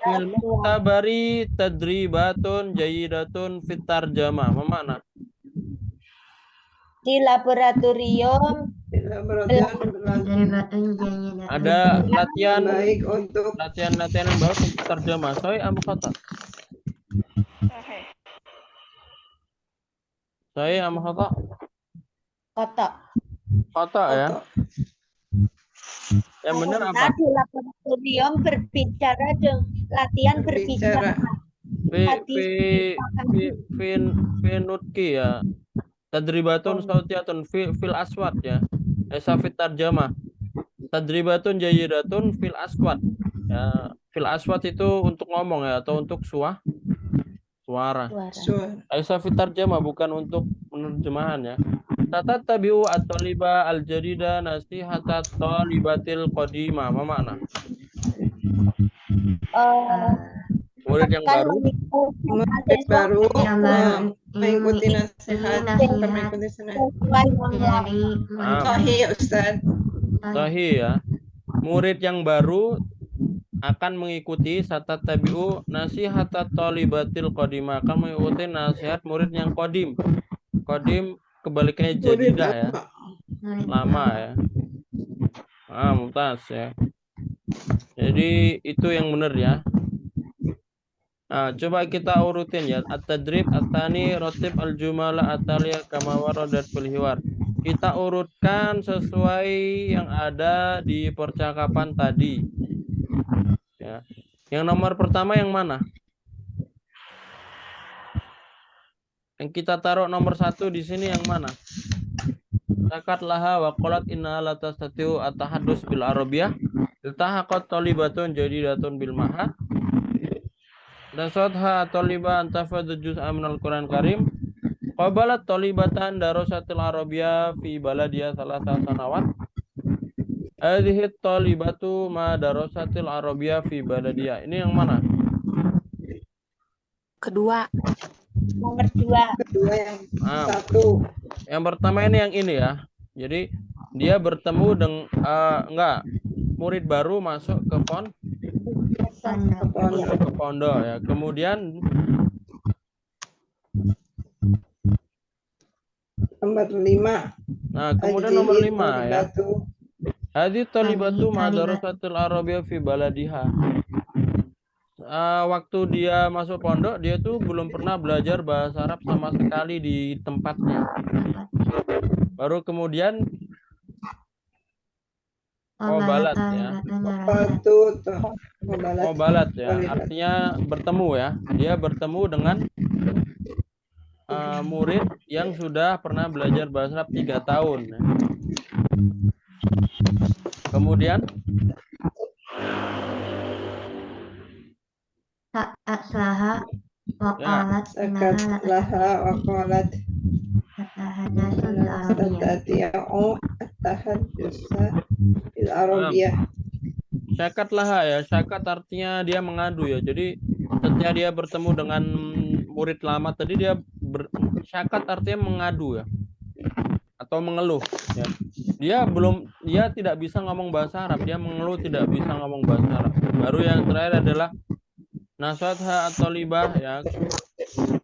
Fil mukhtabari tadribatun jayidatun fit tarjamah. Apa makna? Di laboratorium Di laboratorium berlatih dari batun jadinya. Ada latihan baik untuk latihan yang bagus untuk terjemah. Sahih am khata? Sahih. Sahih am khata? kotak. Khata ya. foto. Yang benar apa? Nah, di laboratorium berbicara dengan latihan berbicara. Fi nutki ya. Tadribatun sautiyatun fil aswat ya. Esa fit tarjamah. Tadribatun jayidatun fil aswat. Ya, fil aswat itu untuk ngomong ya atau untuk suara. Suara. Esa fit tarjamah bukan untuk penerjemahan ya. Tatat tabiu at-taliba al-jadida nasihatat talibatil qadimah. Apa makna? Murid yang Akan baru mengikuti Murid baru Yang baru mengikuti nasihat, nasihat mengikuti nasihat. sesuai yang dari Sahih Ustaz. Sahih ya. Murid yang baru akan mengikuti satat tabiu nasihatat talibatil qadimah, akan mengikuti nasihat murid yang qadim. Qadim kebalikannya Murid jadidah ya. Lama ya. Mumtaz ya. Jadi itu yang benar ya. Nah, coba kita urutin ya. At-tadrib at-tani ratib al-jumala at-taliyah kama waradat fil hiwar. kita urutkan sesuai yang ada di percakapan tadi. Ya. Yang nomor pertama yang mana? Yang kita taruh nomor 1 di sini yang mana? Sakat laha wa qalat inna la tastatiu at-tahaddus bil arabiyah. Iltahaqat talibatun jadidatun bil mahad. Dan sodha taliba antafadu juz'a minal Qur'an Karim. Qabalat talibatan darasatil arabiyah fi baladiyah salasa sanawat. Hadhihi talibatu ma darasatil arabiyah fi baladiyah. Ini yang mana? Kedua. Nomor 2. Kedua yang Ah, 1. yang pertama ini yang ini ya. Jadi dia bertemu dengan murid baru masuk ke pondok ya. Kemudian Nomor 5. nah, kemudian nomor 5 ya. Hadhi talibatu madarasatil arabiyah fi baladiha. Waktu dia masuk pondok, dia tuh belum pernah belajar bahasa Arab sama sekali di tempatnya. Baru kemudian qabalat ya. Qabalat ya, artinya bertemu ya. Dia bertemu dengan murid yang sudah pernah belajar bahasa Arab 3 tahun. Ya. Kemudian Sakat laha wa qalat tastati'u at-tahaddusa bil arabiyah. syakat laha ya. Syakat artinya dia mengadu ya. Jadi ketika dia bertemu dengan murid lama tadi dia syakat artinya mengadu ya. Atau mengeluh ya. Dia tidak bisa ngomong bahasa Arab, dia mengeluh tidak bisa ngomong bahasa Arab. Baru yang terakhir adalah nasihatha atau libah ya.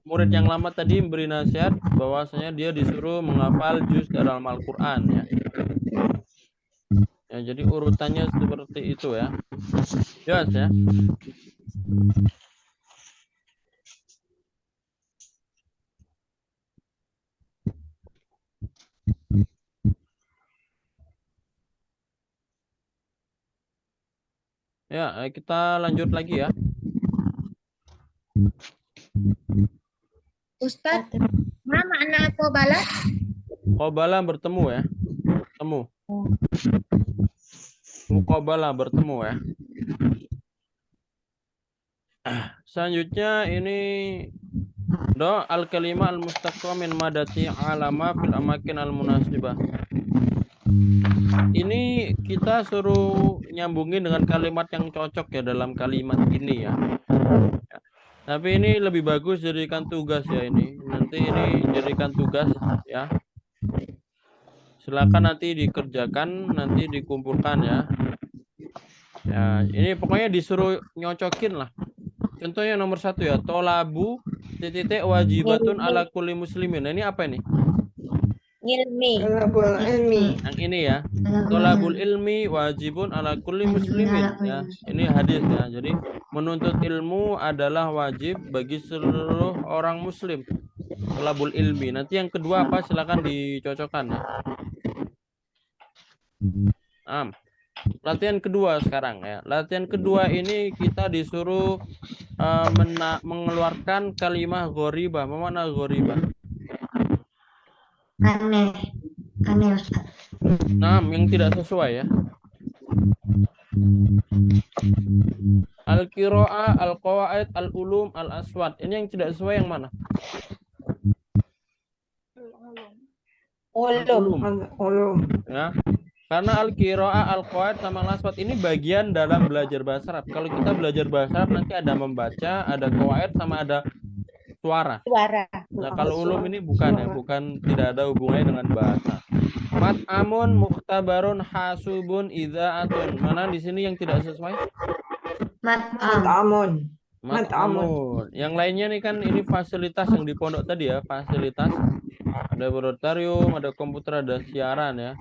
Murid yang lama tadi memberi nasihat bahwasanya dia disuruh menghafal juz dalam Al-Qur'an ya. Ya, jadi urutannya seperti itu ya. Jelas ya. Ya, kita lanjut lagi ya. Ustadz, mana makna qabalat? Qabala bertemu ya. Temu. Muqabala bertemu ya. Selanjutnya ini do al-kalimah al-mustaqwa min madati alama fil amakin al-munasibah. Ini kita suruh nyambungin dengan kalimat yang cocok ya dalam kalimat ini ya. Tapi ini lebih bagus jadikan tugas ya ini. Nanti ini jadikan tugas ya. Silakan nanti dikerjakan, nanti dikumpulkan ya. Ya, ini pokoknya disuruh nyocokin lah. Contohnya nomor 1 ya, tolabu titik wajibatun ala kulli muslimin. Nah, ini apa ini? Ilmi. Talabul ilmi. Yang ini ya. Tolabul ilmi wajibun ala kulli muslimin ya. Ini hadis ya. Jadi menuntut ilmu adalah wajib bagi seluruh orang muslim. Tolabul ilmi. Nanti yang kedua apa? Silakan dicocokkan ya. Latihan kedua sekarang ya. Latihan kedua ini kita disuruh mengeluarkan kalimah gharibah. Apa makna gharibah? aneh Ustaz. Nah, yang tidak sesuai ya. Al-qiraah, al-qawaid, al-ulum, al-aswad. Ini yang tidak sesuai yang mana? Ulum. Ulum. Ya. Karena al-qiraah, al-qawaid sama al-aswad ini bagian dalam belajar bahasa Arab. Kalau kita belajar bahasa Arab nanti ada membaca, ada qawaid sama ada suara. Nah, kalau ulum ini bukan ya, bukan, tidak ada hubungannya dengan bahasa. Mat'amun, mukhtabarun, hasubun, idza'atun. Mana di sini yang tidak sesuai? Mat'amun. Mat'amun. Yang lainnya nih kan ini fasilitas yang di pondok tadi ya, fasilitas. Ada laboratorium, ada komputer, ada siaran ya.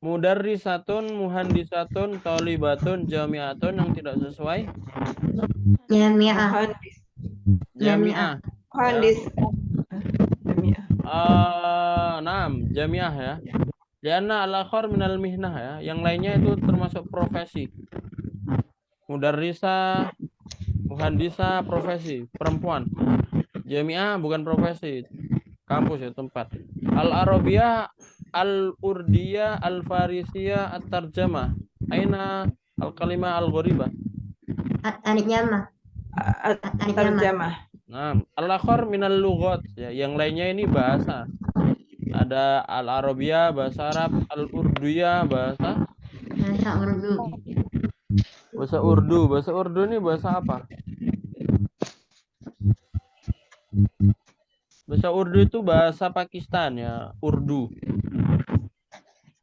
Mudarrisatun, muhandisatun, talibatun, jami'atun yang tidak sesuai. Jami'ah. Muhandis. Jami'ah. Muhandis. jamiah ya. Lianna al-akhar minal mihnah ya. Yang lainnya itu termasuk profesi. Mudarrisa, muhandisa, profesi, perempuan. Jamiah bukan profesi. Kampus ya, tempat. Al-Arabiyah, Al-Urdiyah, Al-Farisiyah, At-Tarjamah. Aina al-kalimah al-ghoribah. At-Tarjamah. Terjemah. Nah, al-akhar minal lughat ya. Yang lainnya ini bahasa. Ada al-Arabiyah, bahasa Arab, al-Urdiyah, bahasa Bahasa Urdu. Urdu. Bahasa Urdu ini bahasa apa? Bahasa Urdu itu bahasa Pakistan ya, Urdu.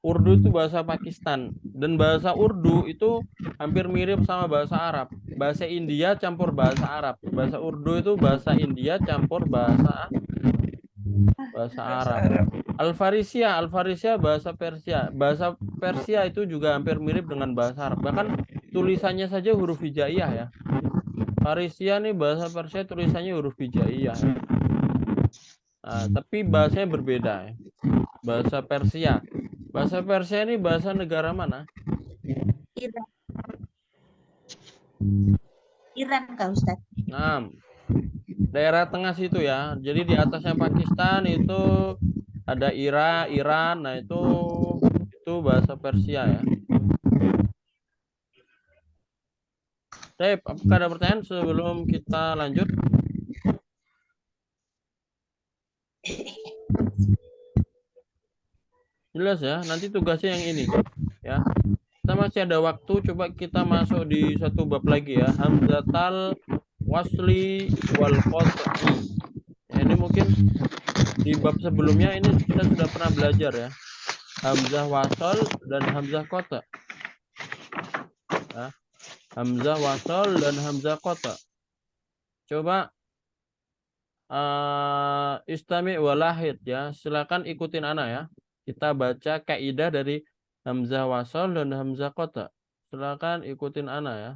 Urdu itu bahasa Pakistan dan bahasa Urdu itu hampir mirip sama bahasa Arab. Bahasa India campur bahasa Arab. Bahasa Urdu itu bahasa India campur bahasa Arab. Al-Farisiyah bahasa Persia. Bahasa Persia itu juga hampir mirip dengan bahasa Arab. Bahkan tulisannya saja huruf hijaiyah ya. Farisiyah nih bahasa Persia tulisannya huruf hijaiyah. Nah, tapi bahasanya berbeda ya. Bahasa Persia. Bahasa Persia ini bahasa negara mana? Iran. Iran Kak Ustadz. Nah, daerah tengah situ ya. Jadi di atasnya Pakistan itu ada Iran. Nah, itu bahasa Persia ya. Baik, apakah ada pertanyaan sebelum kita lanjut? Jelas ya, nanti tugasnya yang ini ya. Kita masih ada waktu, coba kita masuk di satu bab lagi ya. Hamzatal wasli wal qat'i. Ya, ini mungkin di bab sebelumnya ini kita sudah pernah belajar ya. Hamzah wasal dan hamzah qata'. Ya. Hamzah wasal dan hamzah qata'. Coba istami' walahid ya. Silakan ikutin ana ya. Kita baca kaidah dari hamzah wasal dan hamzah qata'. Silakan ikutin ana ya.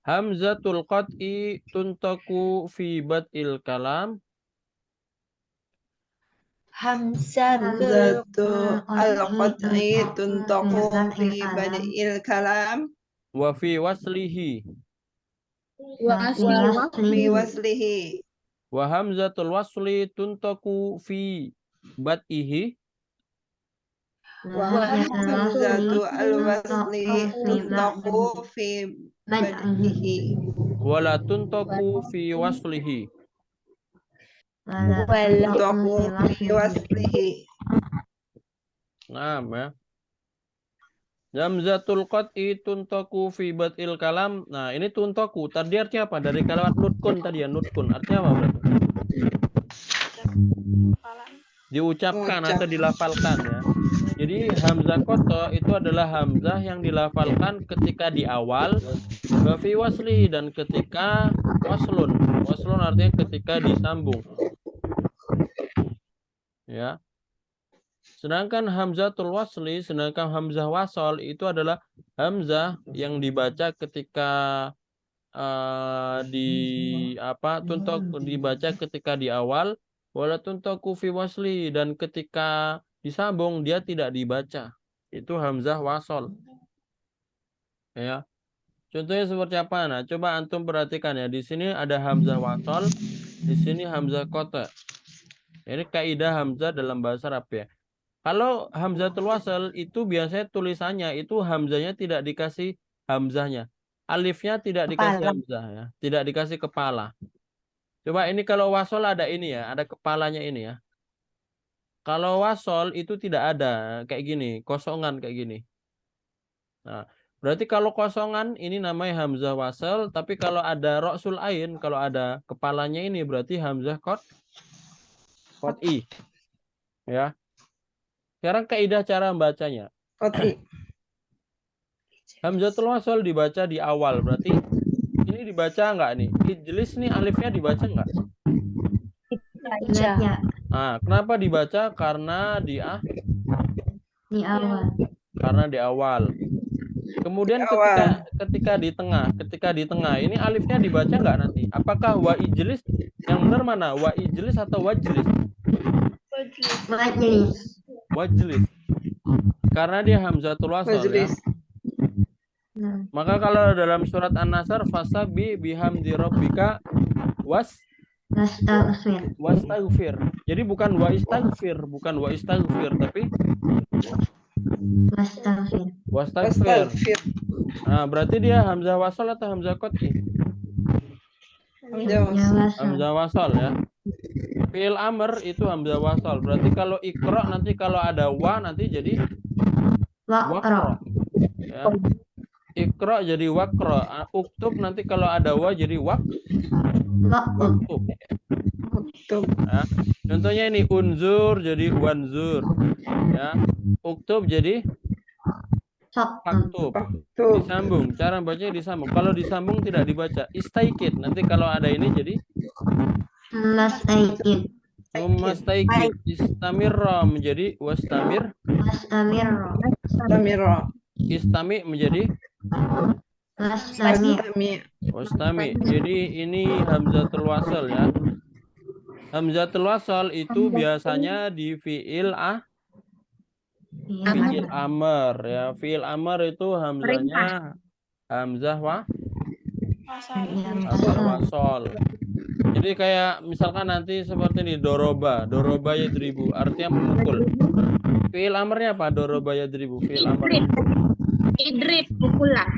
Hamzatul qat'i tuntaku fi bad'il kalam. Hamzatu al-qat'i tuntaku fi bad'il kalam Wa fi waslihi. fi waslihi. Wa hamzatul wasli tuntaku fi bad'ihi. Wa hamzatu al-wasli tuntaku fi bad'ihi. Wa la tuntaku fi waslihi. Tuntaku fi waslihi. Nah, ya. Hamzatul qat'i tuntaku fi bad'il kalam. Nah, ini tuntaku. Tadi artinya apa? Dari kalimat nutkun tadi ya, nutkun. Artinya apa berarti? Diucapkan atau dilafalkan ya. Jadi hamzah qata' itu adalah hamzah yang dilafalkan ketika di awal, wa fi wasli dan ketika waslun. Waslun artinya ketika disambung. Ya. Sedangkan hamzatul wasli, sedangkan hamzah wasal itu adalah hamzah yang dibaca ketika dibaca ketika di awal, wala tuntaku fi wasli dan ketika disambung dia tidak dibaca. Itu hamzah wasal. Ya. Contohnya seperti apa? Nah, coba antum perhatikan ya. Di sini ada hamzah wasal, di sini hamzah qata'. Ini kaidah hamzah dalam bahasa Arab ya. Kalau hamzatul wasal itu biasanya tulisannya itu hamzahnya tidak dikasih hamzahnya. Alifnya tidak dikasih hamzah ya, tidak dikasih kepala. Coba ini kalau wasal ada ini ya, ada kepalanya ini ya. Kalau wasal itu tidak ada kayak gini, kosongan kayak gini. Nah, berarti kalau kosongan ini namanya hamzah wasal, tapi kalau ada ra'sul ain, kalau ada kepalanya ini berarti hamzah qat'i. Ya. Sekarang kaidah cara membacanya. Qat'i. Hamzatul wasal dibaca di awal, berarti ini dibaca enggak nih? Ijlis nih alifnya dibaca enggak? Baca Nah, kenapa dibaca? Karena di awal. karena di awal. Kemudian ketika di tengah ini alifnya dibaca enggak nanti? Apakah wa ijlis Yang benar mana? Wa ijlis atau wajlis? Majlis. Wajlis. Karena dia hamzatul wasal ya. Majlis. Nah, Maka kalau dalam surat An-Nasr fasabi bihamdi rabbika wastaghfir. wastaghfir. Jadi bukan wa istaghfir, tapi Wastaghfir. wastaghfir. Wastaghfir. Nah, berarti dia hamzah wasal atau hamzah qat'i? Jawab. Jawasa. Hamzah wasal ya. Fi'il amr itu hamzah wasal. Berarti kalau ikra nanti kalau ada wa nanti jadi Waqra. wakra. Ya. Ikra jadi wakra. Uktub nanti kalau ada wa jadi Waqub. waktub. Uktub. Ya. Contohnya ini unzur jadi wanzur. Ya. Uktub jadi Saqub. faktub. Uktub. Disambung. Cara bacanya disambung. Kalau disambung tidak dibaca. Istaikid. Nanti kalau ada ini jadi Mastaikid. mumastaikid. Istamirra menjadi wastamir. Wastamir. Tamira. Istami menjadi Wastamir. Wastami. wastami. Jadi ini hamzatul wasal ya. Hamzatul wasal itu biasanya di fiil fiil amr ya. Fiil amr itu hamzanya hamzah hamzah wasal. Jadi kayak misalkan nanti seperti ini doroba yadribu artinya memukul. Fiil amrnya apa? Doroba yadribu. Fiil amr. Idrib, pukulah.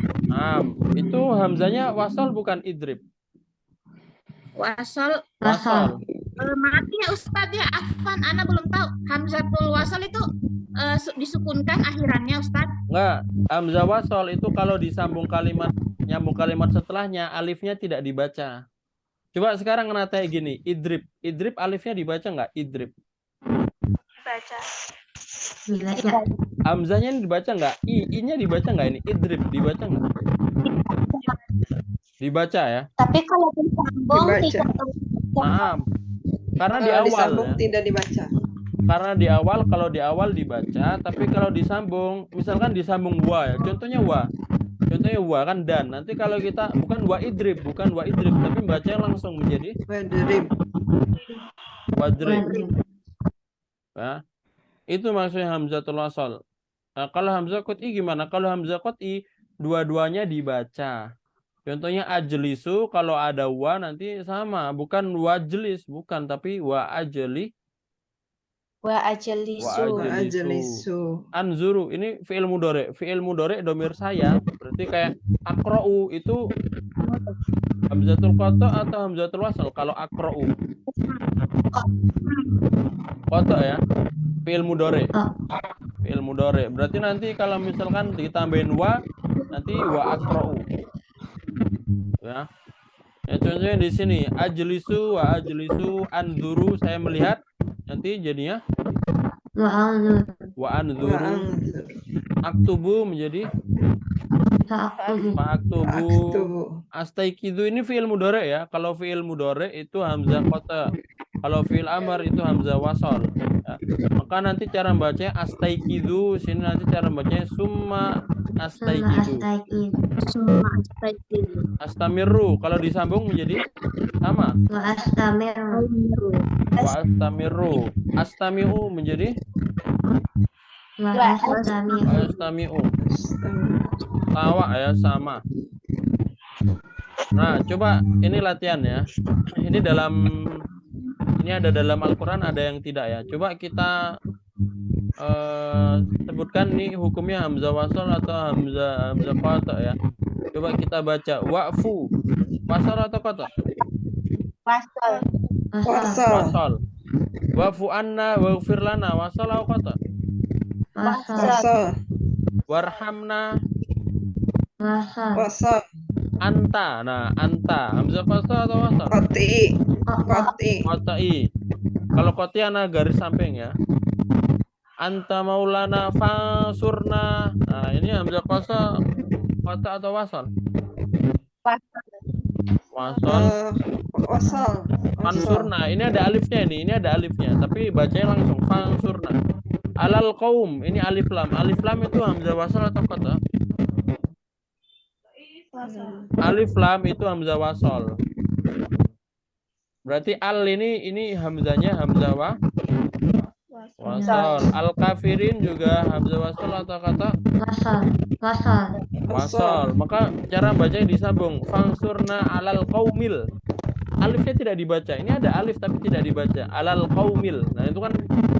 Itu hamzanya wasal bukan idrib. Wasal. Wasal. Maaf ya Ustadz ya, Afwan, Ana belum tahu. Hamzatul wasal itu disukunkan akhirannya Ustadz. Enggak, hamzah wasal itu kalau disambung kalimat, nyambung kalimat setelahnya, alifnya tidak dibaca. Coba sekarang nata gini, idrib. Idrib alifnya dibaca enggak? Idrib. Baca. Dibaca. Hamzahnya ini dibaca enggak? I-nya dibaca enggak ini? Idrib dibaca enggak? Dibaca ya. Tapi kalau disambung Dibaca. tidak Maaf. Karena di Kalau awal disambung ya. tidak dibaca. Karena di awal, kalau di awal dibaca, tapi kalau disambung, misalkan disambung wa ya. Contohnya wa kan dan. Nanti kalau kita bukan wa idrib, tapi baca langsung menjadi Wadrib. wadrib. Ya. Itu maksudnya hamzatul wasal. Nah, kalau hamzah qat'i gimana? Kalau hamzah qat'i dua-duanya dibaca. Contohnya ajlisu kalau ada wa nanti sama, bukan wajlis, bukan tapi wa ajli. wa ajlisu. Ajlisu. Anzuru ini fi'il mudhari. Fi'il mudhari domir saya. Berarti kayak aqra'u itu hamzatul qata atau hamzatul wasal kalau aqra'u. Qata ya. Fi'il mudhari. Fi'il mudhari. Berarti nanti kalau misalkan ditambahin wa nanti wa aqra'u. Ya. Ya contohnya di sini ajlisu wa ajlisu anzuru saya melihat nanti jadinya Wa'anzur. wa anzuru. Wa'angzur. Aktubu menjadi Fa'aktubu. fa'aktubu. Aktubu. Astaikidu ini fi'il mudhari ya. Kalau fi'il mudhari itu hamzah qata. Kalau fi'il amr itu hamzah wasal. Ya. Maka nanti cara bacanya astaikidu, sini nanti cara bacanya summa Sama astaikidu. astaikid. Semua aspek Astamiru kalau disambung menjadi sama. Wa astamir. Wa astamiru. Astamiu menjadi Wa astamir. wa astamiu. Tawa ya sama. Nah, coba ini latihan ya. Ini ada dalam Al-Qur'an, ada yang tidak ya. Coba kita sebutkan nih hukumnya hamzah wasal atau hamzah qata ya. Coba kita baca wa'fu. Wasal atau qata? Wasal. Wasal. Wasal. Wa'fu anna waghfir lana wasal atau qata? Wasal. Wasal. Warhamna Wasal. Wasal. anta. Nah, anta hamzah qata atau wasal? Qati. Qati. Qata'i. Kalau qati ana garis samping ya. Anta maulana fansurna. Nah, ini hamzah qata atau wasal? Wasal. Wasal. Fansurna. Ini ada alifnya nih. Ini ada alifnya. Tapi bacanya langsung fansurna. Alal qaum. Ini alif lam. Alif lam itu hamzah wasal atau qata? Alif lam itu hamzah wasal. Berarti al ini hamzahnya hamzah wasal. Al kafirin juga hamzah wasal atau kata Wasal. Wasal. wasal. Maka cara bacanya disambung. Fangsurna alal qaumil. Alifnya tidak dibaca. Ini ada alif tapi tidak dibaca. Alal qaumil. Nah, itu kan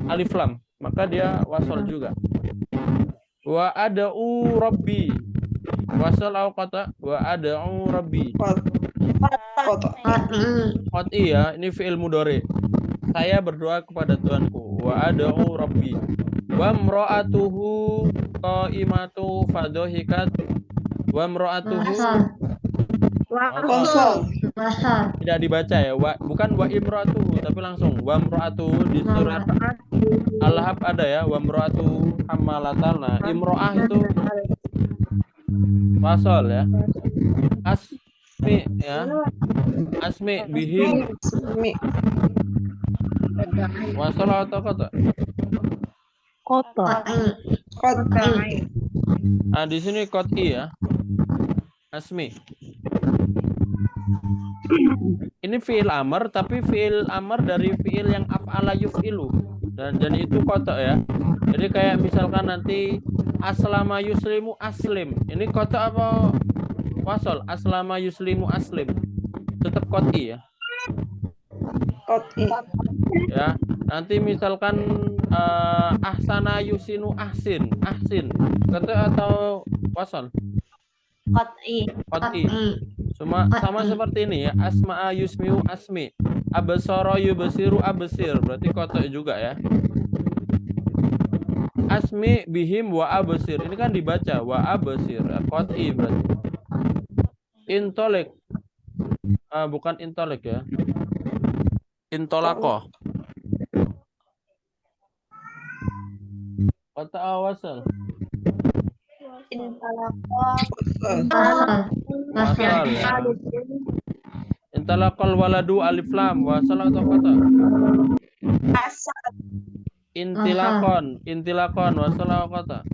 alif lam. Maka dia wasal juga. Wa ada'u rabbi. Wasal au kata wa ada'u rabbi. Kota. Qat'i ya, ini fi'il mudhari. Saya berdoa kepada Tuhanku. Wa ad'u rabbi. Wa imra'atuhu qa'imatu fadhahikat. Wa imra'atuhu Wasal. Wasal. tidak dibaca ya. Bukan wa imra'atuhu tapi langsung wa imra'atuhu di surat Al-Lahab ada ya. Wa imra'atuhu hammalatal. Nah, imra'ah itu wasal ya. Asmi ya. Asmi bihim Mi. wasal atau kata. Kota. Nah, di sini qat'i ya. Asmi. Ini fi'il amr tapi fi'il amr dari fi'il yang af'ala yuf'ilu. Dan itu qata ya. Jadi kayak misalkan nanti aslama yuslimu aslim. Ini qata apa wasal? Aslama yuslimu aslim. Tetap qat'i ya. Koti. Ya. Nanti misalkan ahsana yusinu ahsin. Qata atau wasal? Qat'i. Qat'i. Sama seperti ini ya. Asma'a yusmiu asmi. Absara yubsiru absir. Berarti qata juga ya. Asmi bihim wa absir. Ini kan dibaca wa absir. Qat'i berarti. Intolik. Bukan intolik ya. Intolaqah. Qata wasal. Wasal. Wasal ya. Intalaqal waladu alif lam wasal atau kata? Intilakon wasal atau kata?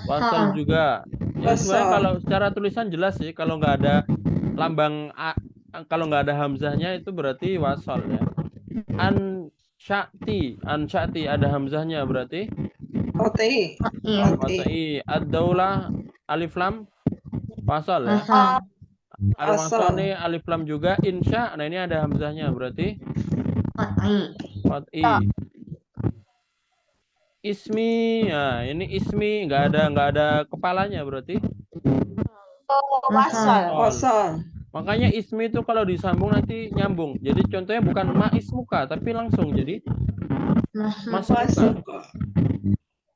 Wasal juga. Ya, sebenarnya kalau secara tulisan jelas sih kalau nggak ada lambang kalau nggak ada hamzahnya itu berarti wasal ya. Ansyati ada hamzahnya berarti Koti. qat'i. Ad-daulah alif lam wasal ya. Al-wasal ini alif lam juga. Insya, nah ini ada hamzahnya berarti qat'i. Ismi, nah ini ismi nggak ada kepalanya berarti Wasal. makanya ismi itu kalau disambung nanti nyambung. Jadi contohnya bukan ma ismuka tapi langsung jadi masmuka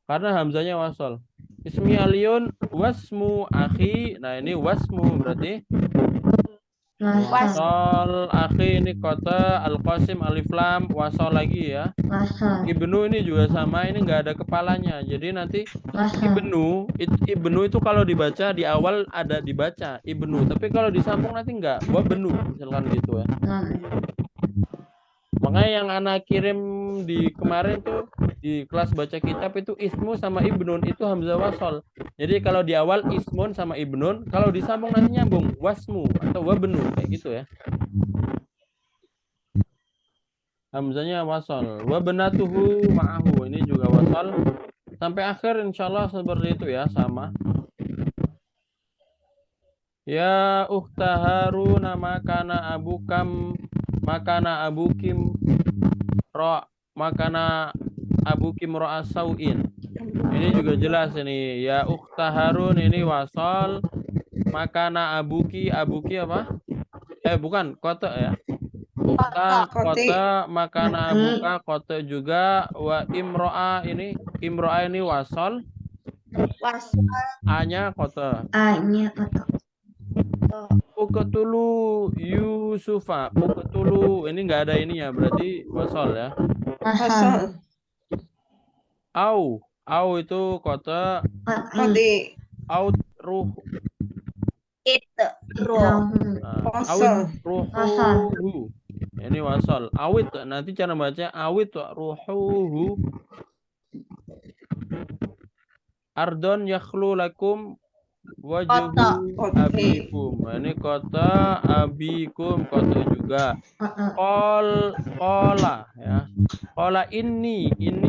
karena hamzanya wasal. Ismi Aliyun wasmu akhi. Nah ini wasmu berarti wasal. Akhi ini kota. Al-Qasim alif lam wasal lagi ya. Ibnu ini juga sama, ini nggak ada kepalanya. Jadi nanti ibnu itu kalau dibaca di awal ada dibaca ibnu, tapi kalau disambung nanti nggak. Wa benu misalkan gitu ya. Makanya yang anak kirim di kemarin tuh di kelas baca kitab itu ismu sama ibnun itu hamzah wasal. Jadi kalau di awal ismun sama ibnun, kalau disambung nanti nyambung wasmu atau wabnu kayak gitu ya. Hamzahnya wasal. Wabnatuhu ma'ahu ini juga wasal. Sampai akhir insyaallah seperti itu ya, sama. Ya ukhta Haruna makana abukim ra'asauin. Ini juga jelas ini. Ya ukhta Harun ini wasal. Makana abuki apa? Bukan kota ya. Ukhta kota, makana abuka kota juga. Wa imro'a ini wasal. A-nya kota. Uqtulu Yusufa. Uqtulu ini enggak ada ininya berarti wasal ya. Wasal. Au itu kota. Koti. Au ruh. Wasal. Ruhuhu. Ini wasal. Awit nanti cara baca awit ruhuhu. Ardon yakhlu lakum Wajhu Kota. abikum. Nah, ini kota abikum, kota juga. Kola ya. Kola ini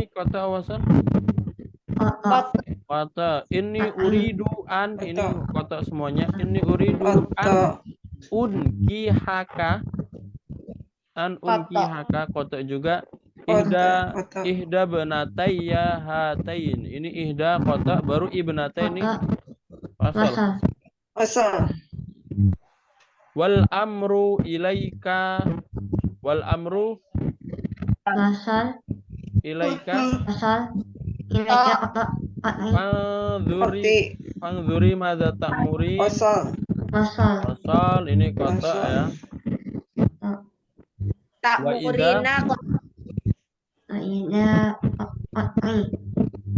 kota wasal. Kota ini uridu an, ini kota semuanya. Ini uridu an Kota. unkihaka. An unkihaka, kota juga. Ihda Kota. ihda benataya hatain. Ini ihda kota, baru ibnata ini wasal. Wasal. Wal amru ilaika. Wal amru ilaika. Fangzuri madza ta'muri. Wasal. Wasal ini kota ya. Tak Wa murina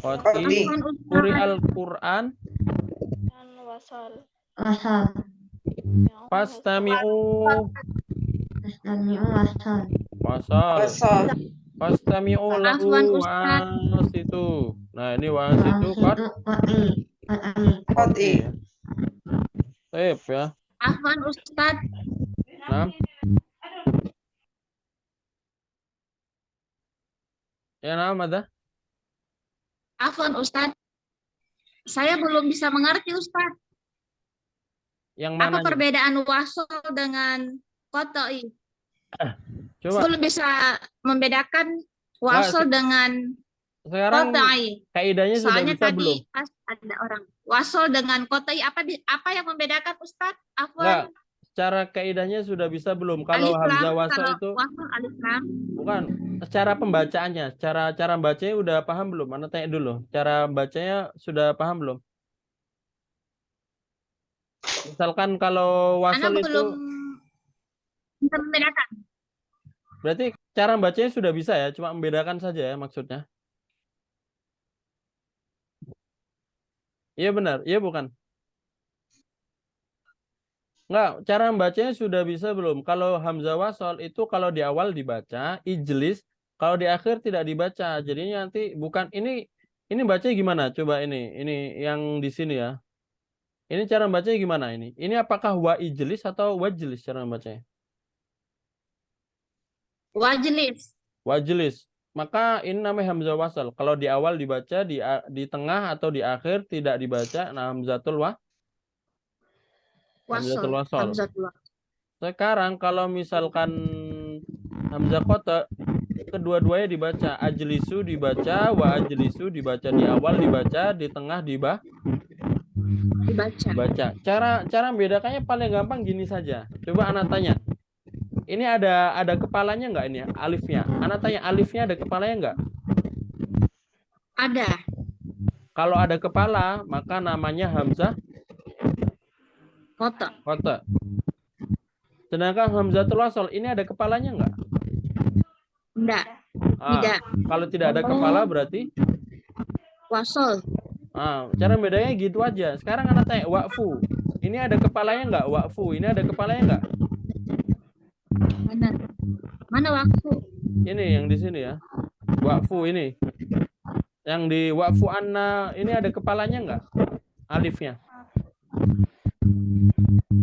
Qoti Quri al-Qur'an Dan wasal. fastami'u. Wasal. Wasal. Fastami'u lahu Afwan, Ustaz. wasitu. Nah, ini wasitu Koti. Sip ya. Afwan Ustaz. Nah. Ya, nama dah. Afwan Ustaz. Saya belum bisa mengerti Ustaz. Yang Apa mana? perbedaan wasol dengan kotoi? Coba Belum bisa membedakan wasol dengan sekarang kotoi. kaidahnya sudah Soalnya bisa tadi belum? pas ada orang wasol dengan kotoi, apa yang membedakan Ustaz? Enggak. Afwan. Secara kaidahnya sudah bisa belum? Kalau Alif hamzah lam, wasal kalau itu wasol alif lam. bukan. Secara pembacaannya, cara bacanya udah paham belum? Anda tanya dulu. Cara bacanya sudah paham belum? Misalkan kalau wasal Anak itu belum bisa membedakan. berarti cara bacanya sudah bisa ya, cuma membedakan saja ya maksudnya. Iya benar, iya bukan? Enggak, cara membacanya sudah bisa belum? Kalau hamzah wasal itu kalau di awal dibaca ijlis, kalau di akhir tidak dibaca. Jadinya nanti bukan ini bacanya gimana? Coba ini yang di sini ya. Ini cara membacanya gimana ini? Ini apakah wa ijlis atau wajlis cara membacanya? Wajlis. Wajlis. Maka ini namanya hamzah wasal. Kalau di awal dibaca, di tengah atau di akhir tidak dibaca, nah hamzatul hamzatul wasal. Hamzatul wasal. Sekarang kalau misalkan hamzah qata, kedua-duanya dibaca. Ajlisu dibaca, wa ajlisu dibaca, di awal dibaca, di tengah dibaca. Cara membedakannya paling gampang gini saja. Coba anak tanya. Ini ada kepalanya enggak ini alifnya? Anak tanya, alifnya ada kepalanya enggak? Ada. Kalau ada kepala, maka namanya hamzah qata. Sedangkan hamzatul wasal ini ada kepalanya enggak? Enggak. Ah, Tidak. kalau tidak ada kepala berarti Wasol. Cara bedanya gitu aja. Sekarang anak tanya waqfu. Ini ada kepalanya enggak? Waqfu. Ini ada kepalanya enggak? Mana waktu? Ini yang di sini ya. Waqfu ini. Yang di waqfu anna ini ada kepalanya enggak? Alifnya.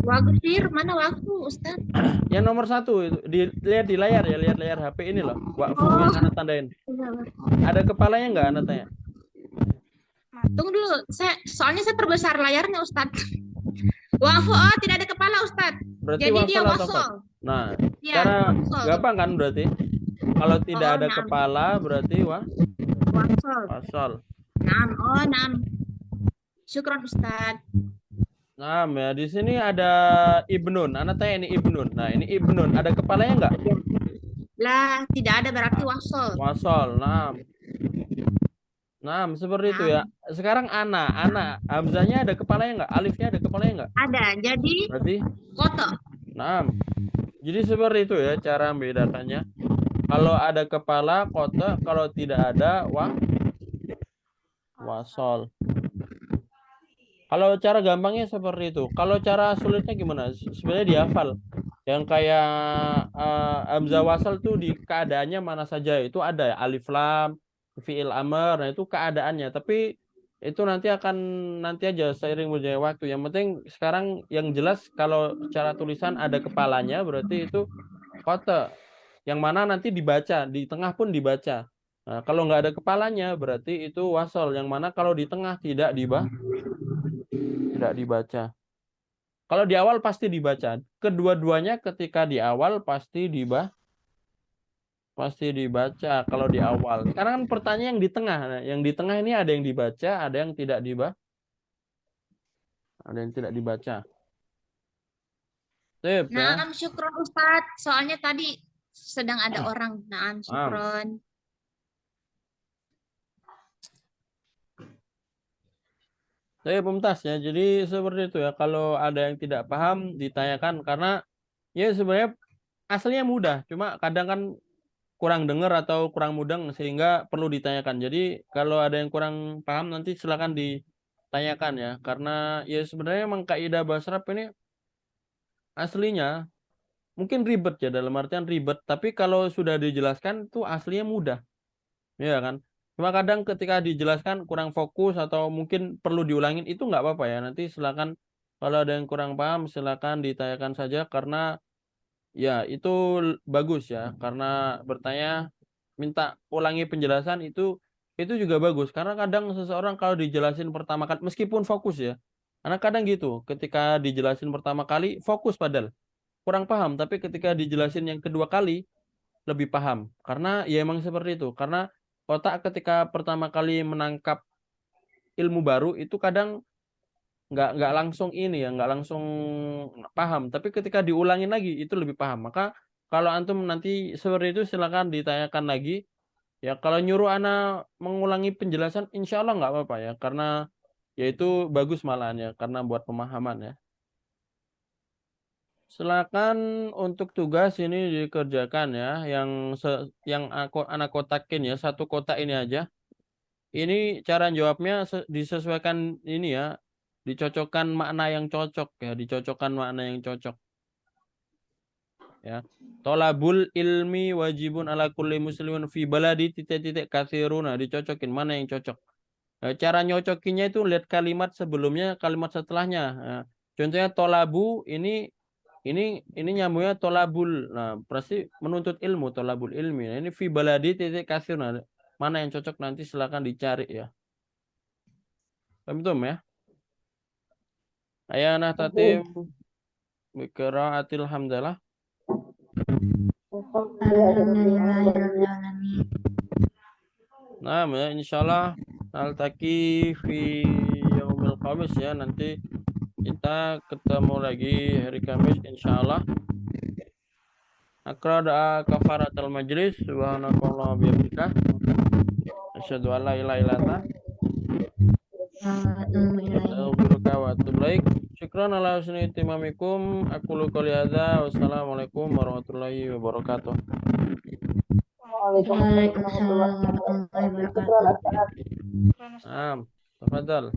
Wagfir, mana waktu Ustaz? Yang nomor 1 itu lihat di layar ya, lihat layar HP ini loh. Waqfu yang anak tandain. Ada kepalanya enggak anak tanya? Tunggu dulu, soalnya saya perbesar layarnya Ustaz. Wafu, tidak ada kepala Ustaz. Berarti Jadi dia wasal atau wasol. qat? Nah, Ya, cara wasol. gampang kan berarti? Kalau tidak ada Naam. kepala berarti Wasol. wasal. Naam. Syukron Ustaz. Nah, ya di sini ada ibnun. Anak tanya ini ibnun. Nah, ini ibnun. Ada kepalanya enggak? Lah, tidak ada berarti wasol. Wasal. Nah, seperti itu ya. Sekarang ana. Hamzahnya ada kepalanya enggak? Alifnya ada kepalanya enggak? Ada, jadi Berarti koto. nah. Jadi seperti itu ya cara membedakannya. Kalau ada kepala kota, kalau tidak ada wasal. Kalau cara gampangnya seperti itu. Kalau cara sulitnya gimana? Sebenarnya dihafal. Yang kayak hamzah wasal tuh di keadaannya mana saja itu ada ya. Alif lam, fi'il amr, nah itu keadaannya. Tapi Itu nanti aja seiring berjalannya waktu. Yang penting sekarang yang jelas kalau secara tulisan ada kepalanya berarti itu kota. Yang mana nanti dibaca, di tengah pun dibaca. Nah, kalau nggak ada kepalanya berarti itu wasol. Yang mana kalau di tengah tidak dibaca. Kalau di awal pasti dibaca. Kedua-duanya ketika di awal pasti dibaca kalau di awal. Sekarang kan pertanyaan yang di tengah. Nah, yang di tengah ini ada yang dibaca, ada yang tidak dibaca. Sip, ya. Naam, syukron Ustadz. Soalnya tadi sedang ada orang. Naam, syukron. Saya Mumtaz ya. Jadi seperti itu ya. Kalau ada yang tidak paham ditanyakan karena ya sebenarnya aslinya mudah. Cuma kadang kan kurang dengar atau kurang mudeng sehingga perlu ditanyakan. Jadi kalau ada yang kurang paham nanti silakan ditanyakan ya. Karena ya sebenarnya emang kaidah bahasa Arab ini aslinya mungkin ribet ya, dalam artian ribet. Tapi kalau sudah dijelaskan tuh aslinya mudah. Iya kan? Cuma kadang ketika dijelaskan kurang fokus atau mungkin perlu diulangin itu nggak apa-apa ya. Nanti silakan kalau ada yang kurang paham silakan ditanyakan saja karena ya itu bagus ya. Karena bertanya minta ulangi penjelasan itu juga bagus karena kadang seseorang kalau dijelasin pertama kali meskipun fokus ya. Karena kadang gitu, ketika dijelasin pertama kali fokus padahal kurang paham, tapi ketika dijelasin yang kedua kali lebih paham. Karena ya emang seperti itu. Karena otak ketika pertama kali menangkap ilmu baru itu kadang nggak langsung ini ya, nggak langsung paham. Tapi ketika diulangin lagi itu lebih paham. Maka kalau antum nanti seperti itu silakan ditanyakan lagi. Ya kalau nyuruh anak mengulangi penjelasan, insya Allah nggak apa-apa ya. Karena ya itu bagus malahan ya, karena buat pemahaman ya. Silakan untuk tugas ini dikerjakan ya, yang aku anak kotakin ya, satu kotak ini aja. Ini cara jawabnya disesuaikan ini ya, dicocokkan makna yang cocok ya, dicocokkan makna yang cocok. Ya. Tolabul ilmi wajibun ala kulli muslimin fi baladi titik-titik katsiruna, dicocokin mana yang cocok. Nah, cara nyocokinnya itu lihat kalimat sebelumnya, kalimat setelahnya. Nah, contohnya tolabu ini nyambungnya tolabul. Nah, pasti menuntut ilmu, tolabul ilmi. Nah, ini fi baladi titik kasir. Nah, mana yang cocok nanti silakan dicari ya. Paham ya? Ayana tatim biqiraatil hamdalah. Alhamdulillahirrahmanirrahim. Nah, ya, insyaallah altaki fi yaumil khamis ya, nanti kita ketemu lagi hari Kamis insyaallah. Akra doa kafaratul majlis subhanakallah bihamdika asyhadu an la ilaha illa anta astaghfiruka wa atubu ilaik. Syukran ala husni timamikum. Aqulu qouli hadza. Wassalamualaikum warahmatullahi wabarakatuh. Waalaikumsalam warahmatullahi wabarakatuh. Tafadhal.